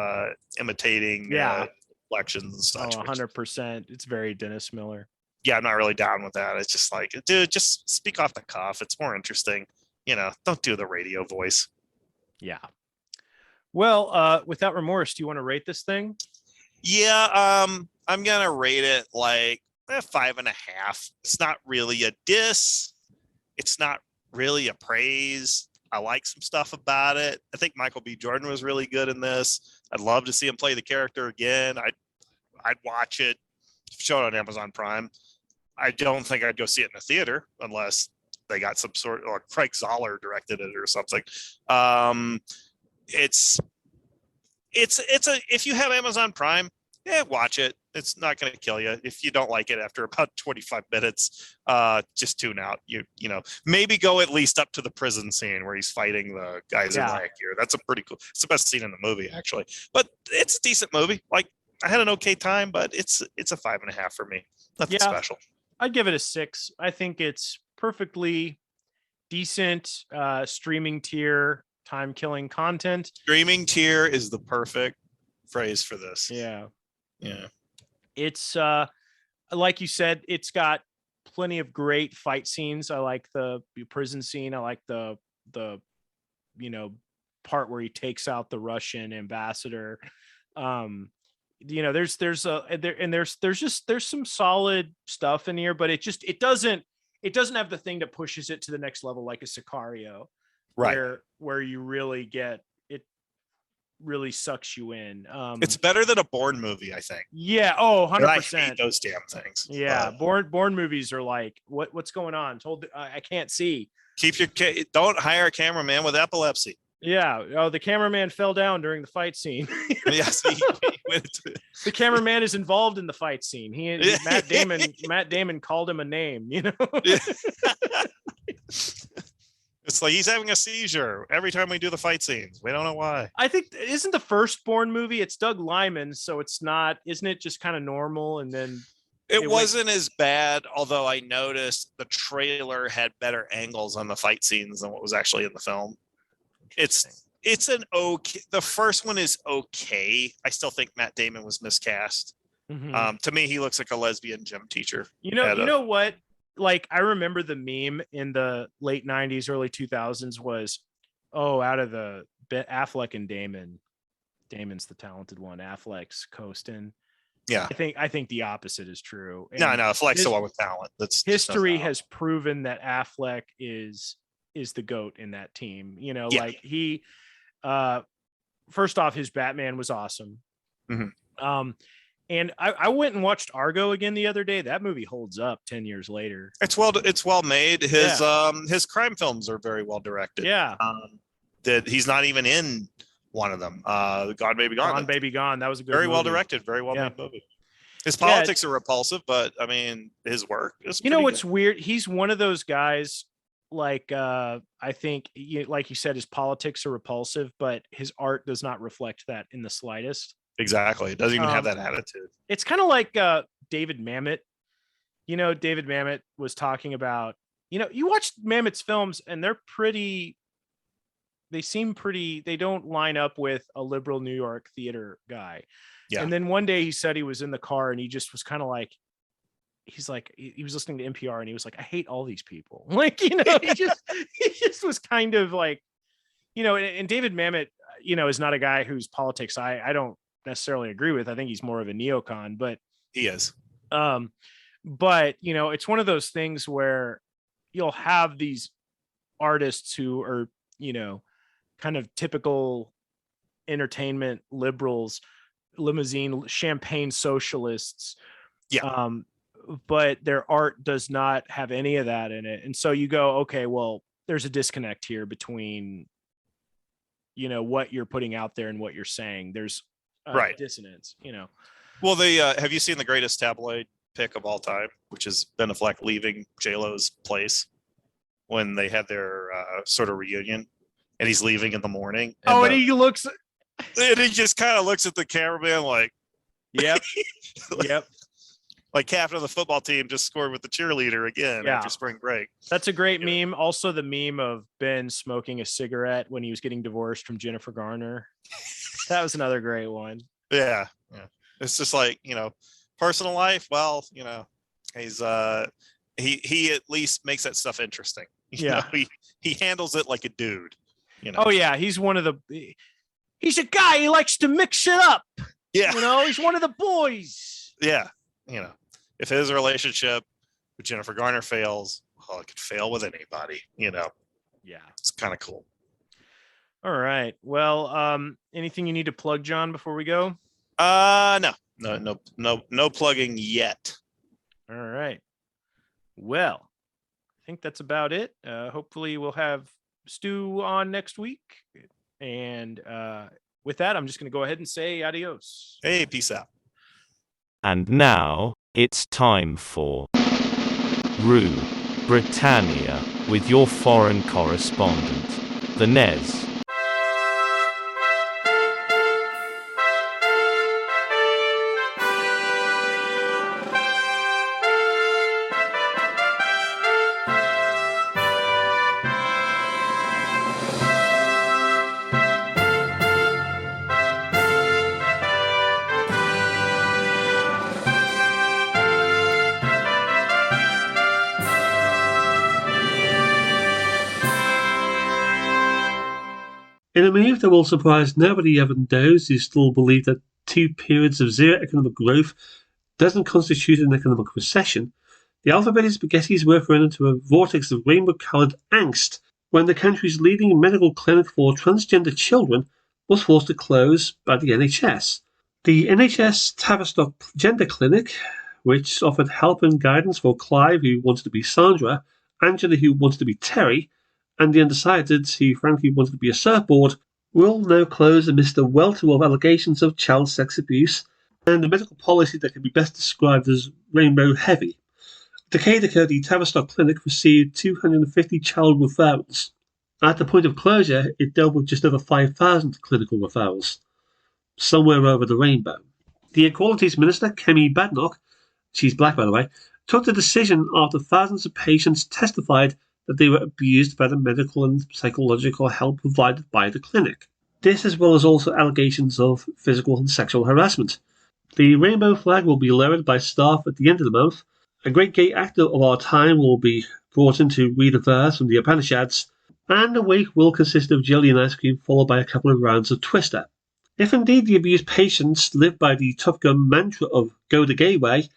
imitating reflections and such. 100%. It's very Dennis Miller. Yeah, I'm not really down with that. It's just like, dude, just speak off the cuff. It's more interesting. Don't do the radio voice. Yeah. Well, without remorse, do you want to rate this thing? Yeah, I'm gonna rate it like 5.5. It's not really a diss. It's not really a praise. I like some stuff about it. I think Michael B. Jordan was really good in this. I'd love to see him play the character again. I'd watch it. Show it on Amazon Prime. I don't think I'd go see it in the theater unless they got some sort, or Craig Zoller directed it or something. It's if you have Amazon Prime, watch it. It's not going to kill you. If you don't like it after about 25 minutes, just tune out. Maybe go at least up to the prison scene where he's fighting the guys in riot gear. That's a pretty cool. It's the best scene in the movie, actually. But it's a decent movie. Like, I had an okay time, but it's a 5.5 for me. Nothing special. I'd give it a 6. I think it's perfectly decent streaming tier, time killing content. Streaming tier is the perfect phrase for this. Yeah. It's like you said, it's got plenty of great fight scenes. I like the prison scene. I like the part where he takes out the Russian ambassador. There's some solid stuff in here, but it doesn't have the thing that pushes it to the next level like a Sicario, right? Where you really get it, really sucks you in. It's better than a Bourne movie, I think. Yeah. Oh, 100%. I hate those damn things. Yeah. Bourne movies are like, what's going on? I can't see. Don't hire a cameraman with epilepsy. Yeah. Oh, the cameraman fell down during the fight scene. Yes. The cameraman is involved in the fight scene. Matt Damon called him a name, It's like he's having a seizure every time we do the fight scenes. We don't know why. I think isn't the first Bourne movie, it's Doug Liman, so it's not, isn't it just kind of normal? And then it wasn't as bad, although I noticed the trailer had better angles on the fight scenes than what was actually in the film. It's an okay. The first one is okay. I still think Matt Damon was miscast. Mm-hmm. To me, he looks like a lesbian gym teacher. You know what? Like, I remember the meme in the late 90s, early 2000s was, out of the Affleck and Damon's the talented one. Affleck's coasting. Yeah. I think the opposite is true. And no, Affleck's the one with talent. That's history has proven that Affleck is the GOAT in that team. Like he, first off, his Batman was awesome. Mm-hmm. And I went and watched Argo again the other day. That movie holds up 10 years later. It's well made. His crime films are very well directed. Yeah. That he's not even in one of them. Gone Baby Gone. Gone Baby Gone. That was a good very movie. Well directed, very well made movie. His politics are repulsive, but I mean, his work is. What's weird? He's one of those guys. Like I think, like you said, his politics are repulsive, but his art does not reflect that in the slightest. Exactly. It doesn't even have that attitude. It's kind of like David Mamet. David Mamet was talking about, you watch Mamet's films and they don't line up with a liberal New York theater guy. Yeah. And then one day he said he was in the car and he just was kind of like, he was listening to NPR and he was like, I hate all these people. Like, he just was kind of like, and David Mamet, is not a guy whose politics I don't necessarily agree with. I think he's more of a neocon, but he is. But it's one of those things where you'll have these artists who are, kind of typical entertainment liberals, limousine champagne socialists. Yeah. But their art does not have any of that in it. And so you go, okay, well, there's a disconnect here between, what you're putting out there and what you're saying. There's dissonance, Well, have you seen the greatest tabloid pick of all time, which is Ben Affleck leaving J-Lo's place when they had their sort of reunion, and he's leaving in the morning. And he looks And he just kind of looks at the cameraman like, Yep. Yep. like captain of the football team just scored with the cheerleader again after spring break. That's a great meme. Also, the meme of Ben smoking a cigarette when he was getting divorced from Jennifer Garner. That was another great one. Yeah. It's just like, personal life. Well, he's he at least makes that stuff interesting. You know, he handles it like a dude. Oh yeah, he's a guy. He likes to mix it up. Yeah. He's one of the boys. Yeah. If his relationship with Jennifer Garner fails, well, it could fail with anybody. Yeah. It's kind of cool. All right. Well, anything you need to plug, John, before we go? No plugging yet. All right. Well, I think that's about it. Hopefully we'll have Stu on next week. And with that, I'm just going to go ahead and say adios. Hey, peace out. And now, it's time for Rue Britannia with your foreign correspondent, the Nes. In a move that will surprise nobody, even those who still believe that 2 periods of zero economic growth doesn't constitute an economic recession, the alphabet spaghettis were thrown into a vortex of rainbow-coloured angst when the country's leading medical clinic for transgender children was forced to close by the NHS. The NHS Tavistock Gender Clinic, which offered help and guidance for Clive, who wanted to be Sandra, Angela, who wanted to be Terry, and the undecided, who frankly wanted to be a surfboard, will now close amidst a welter of allegations of child sex abuse and a medical policy that can be best described as rainbow heavy. A decade ago, the Tavistock Clinic received 250 child referrals. At the point of closure, it dealt with just over 5,000 clinical referrals, somewhere over the rainbow. The Equalities Minister, Kemi Badenoch, she's black by the way, took the decision after thousands of patients testified that they were abused by the medical and psychological help provided by the clinic. This, as well as also allegations of physical and sexual harassment. The rainbow flag will be lowered by staff at the end of the month. A great gay actor of our time will be brought in to read a verse from the Upanishads, and the wake will consist of jelly and ice cream, followed by a couple of rounds of Twister. If indeed the abused patients live by the Top Gun mantra of go the gay way,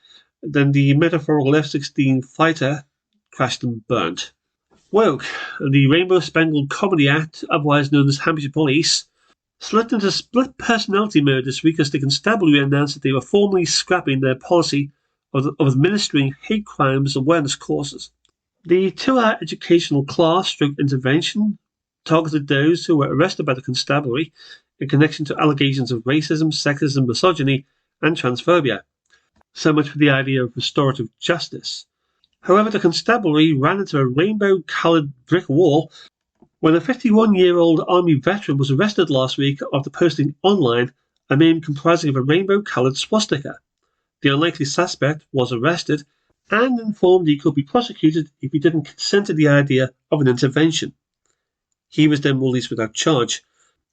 then the metaphorical F-16 fighter crashed and burnt. Woke, the Rainbow Spangled Comedy Act, otherwise known as Hampshire Police, slipped into split personality mode this week as the constabulary announced that they were formally scrapping their policy of administering hate crimes awareness courses. The 2-hour educational class intervention targeted those who were arrested by the constabulary in connection to allegations of racism, sexism, misogyny, and transphobia. So much for the idea of restorative justice. However, the constabulary ran into a rainbow-coloured brick wall when a 51-year-old Army veteran was arrested last week after posting online a meme comprising of a rainbow-coloured swastika. The unlikely suspect was arrested and informed he could be prosecuted if he didn't consent to the idea of an intervention. He was then released without charge.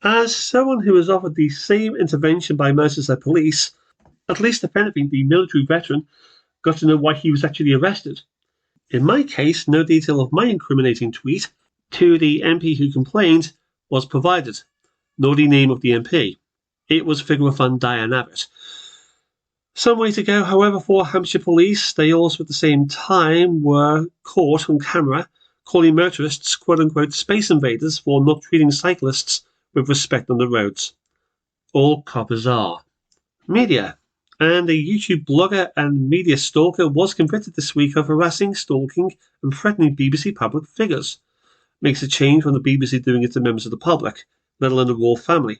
As someone who was offered the same intervention by Merseyside Police, at least if anything, the military veteran got to know why he was actually arrested. In my case, no detail of my incriminating tweet to the MP who complained was provided, nor the name of the MP. It was figure of fun Diane Abbott. Some way to go, however, for Hampshire Police. They also at the same time were caught on camera calling motorists quote-unquote space invaders for not treating cyclists with respect on the roads. All coppers are. Media. And a YouTube blogger and media stalker was convicted this week of harassing, stalking, and threatening BBC public figures. Makes a change from the BBC doing it to members of the public, let alone the royal family.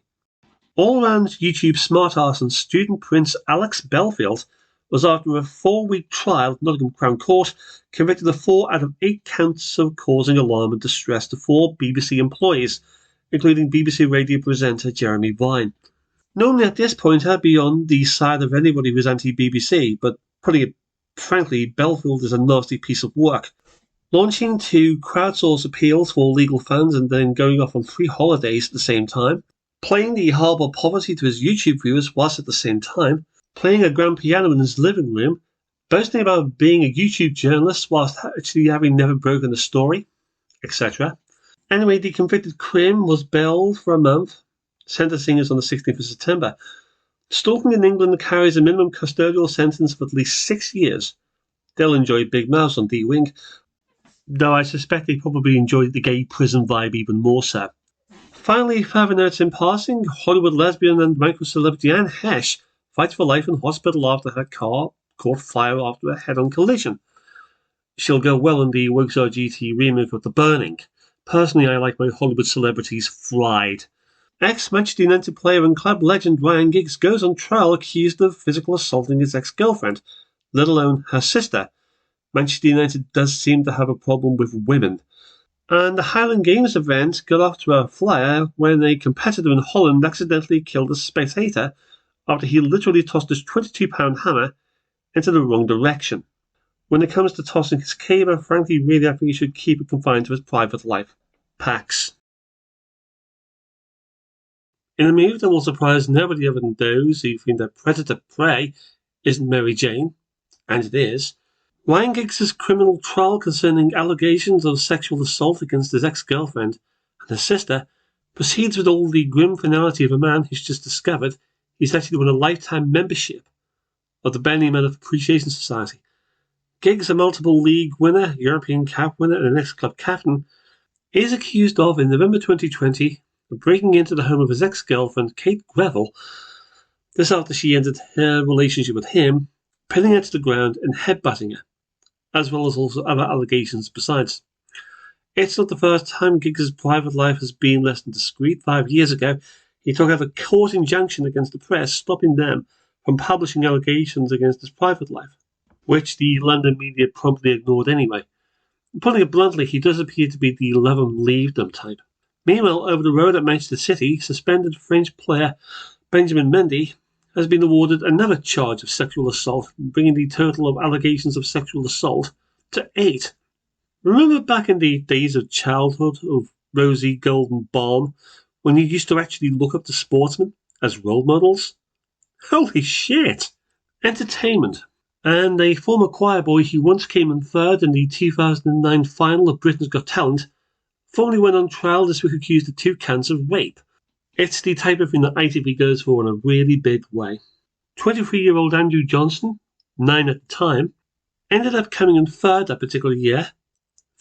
All-round YouTube smartass and student prince Alex Belfield was, after a 4-week trial at Nottingham Crown Court, convicted of 4 out of 8 counts of causing alarm and distress to 4 BBC employees, including BBC radio presenter Jeremy Vine. Normally at this point I'd be on the side of anybody who's anti-BBC, but putting it frankly, Belfield is a nasty piece of work. Launching to crowdsource appeals for legal fans and then going off on 3 holidays at the same time, playing the horrible poverty to his YouTube viewers whilst at the same time, playing a grand piano in his living room, boasting about being a YouTube journalist whilst actually having never broken a story, etc. Anyway, the convicted crim was bailed for a month. Sentencing is on the 16th of September. Stalking in England carries a minimum custodial sentence of at least 6 years. They'll enjoy big mouths on D-Wing, though I suspect they probably enjoyed the gay prison vibe even more so. Finally, further notes in passing, Hollywood lesbian and micro-celebrity Anne Hesh fights for life in hospital after her car caught fire after a head-on collision. She'll go well in the Wogstar GT remake of The Burning. Personally, I like my Hollywood celebrities fried. Ex-Manchester United player and club legend Ryan Giggs goes on trial accused of physical assaulting his ex-girlfriend, let alone her sister. Manchester United does seem to have a problem with women. And the Highland Games event got off to a flyer when a competitor in Holland accidentally killed a spectator after he literally tossed his 22-pound hammer into the wrong direction. When it comes to tossing his caber, frankly, really I think he should keep it confined to his private life. Pax. In a move that will surprise nobody other than those who think that Predator Prey isn't Mary Jane, and it is, Ryan Giggs' criminal trial concerning allegations of sexual assault against his ex-girlfriend and her sister proceeds with all the grim finality of a man who's just discovered he's actually won a lifetime membership of the Benny Appreciation Society. Giggs, a multiple league winner, European Cup winner, and an ex-club captain, is accused of, in November 2020, of breaking into the home of his ex-girlfriend, Kate Greville, this after she ended her relationship with him, pinning her to the ground and headbutting her, as well as also other allegations besides. It's not the first time Giggs' private life has been less than discreet. 5 years ago, he took out a court injunction against the press, stopping them from publishing allegations against his private life, which the London media promptly ignored anyway. Putting it bluntly, he does appear to be the love 'em, leave them type. Meanwhile, over the road at Manchester City, suspended French player Benjamin Mendy has been awarded another charge of sexual assault, bringing the total of allegations of sexual assault to 8. Remember back in the days of childhood, of rosy golden balm, when you used to actually look up to sportsmen as role models? Holy shit! Entertainment. And a former choir boy who once came in third in the 2009 final of Britain's Got Talent formally went on trial this week accused of 2 counts of rape. It's the type of thing that ITV goes for in a really big way. 23-year-old Andrew Johnson, 9 at the time, ended up coming in third that particular year,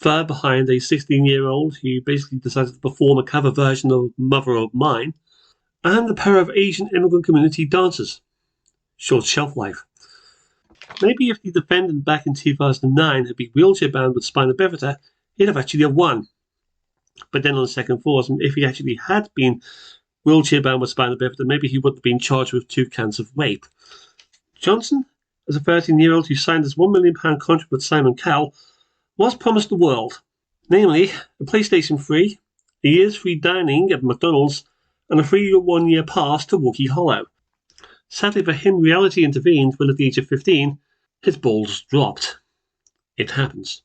third behind a 16-year-old who basically decided to perform a cover version of Mother of Mine, and a pair of Asian immigrant community dancers. Short shelf life. Maybe if the defendant back in 2009 had been wheelchair-bound with spina bifida, he'd have actually won. But then on second thought, if he actually had been wheelchair-bound with spina bifida, maybe he would have been charged with 2 counts of rape. Johnson, as a 13-year-old who signed his £1 million contract with Simon Cowell, was promised the world, namely a PlayStation 3, a year's free dining at McDonald's, and a free 1-year pass to Wookey Hollow. Sadly for him, reality intervened when at the age of 15, his balls dropped. It happens.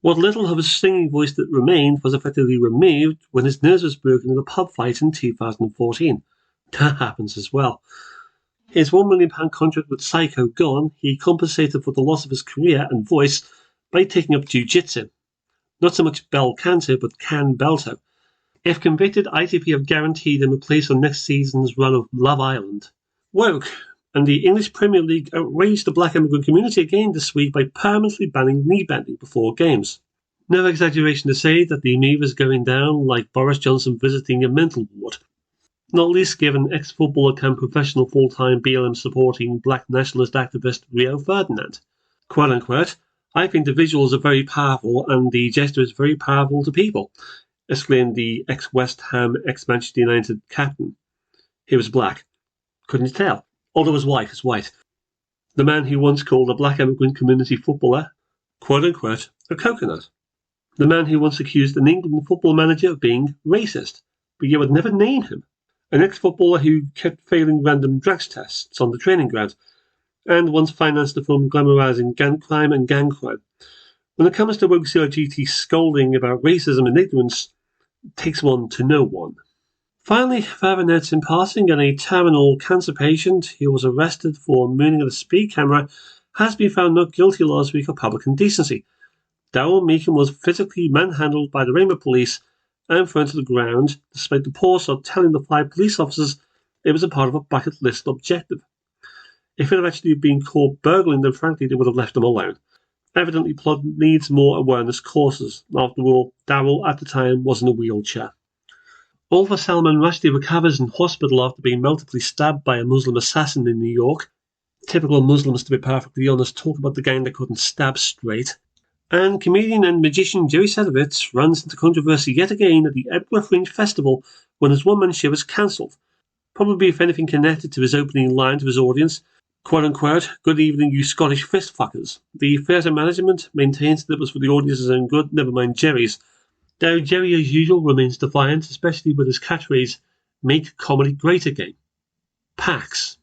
What little of his singing voice that remained was effectively removed when his nose was broken in a pub fight in 2014. That happens as well. His £1 million contract with Psycho gone, he compensated for the loss of his career and voice by taking up jiu-jitsu. Not so much bel canto, but can belto. If convicted, ITV have guaranteed him a place on next season's run of Love Island. Woke, and the English Premier League outraged the black immigrant community again this week by permanently banning knee bending before games. No exaggeration to say that the move is going down like Boris Johnson visiting a mental ward. Not least given ex-footballer come professional full-time BLM supporting black nationalist activist Rio Ferdinand. Quote unquote, I think the visuals are very powerful and the gesture is very powerful to people, exclaimed the ex-West Ham, ex-Manchester United captain. He was black. Couldn't you tell? Although his wife is white. The man who once called a black immigrant community footballer, quote unquote, a coconut. The man who once accused an England football manager of being racist. but you would never name him. An ex-footballer who kept failing random drugs tests on the training ground, and once financed a film glamorizing gun crime and gang crime. When it comes to Rogue CRGT scolding about racism and ignorance, it takes one to know one. Finally, Father Ned's in passing, and a terminal cancer patient who was arrested for mooning at a speed camera has been found not guilty last week of public indecency. Daryl Meekin was physically manhandled by the Rainbow Police and thrown to the ground, despite the Pawsaw telling the 5 police officers it was a part of a bucket list objective. If it had actually been caught burgling, then frankly they would have left him alone. Evidently, plot needs more awareness courses. After all, Daryl at the time was in a wheelchair. Oliver Salman Rushdie recovers in hospital after being multiply stabbed by a Muslim assassin in New York. Typical Muslims, to be perfectly honest, talk about the gang that couldn't stab straight. And comedian and magician Jerry Sadowitz runs into controversy yet again at the Edinburgh Fringe Festival when his one-man show was cancelled. Probably, if anything, connected to his opening line to his audience, quote-unquote, "Good evening, you Scottish fist-fuckers." The theatre management maintains that it was for the audience's own good, never mind Jerry's. Though Jerry, as usual, remains defiant, especially with his catchphrase, "Make comedy great again." PAX.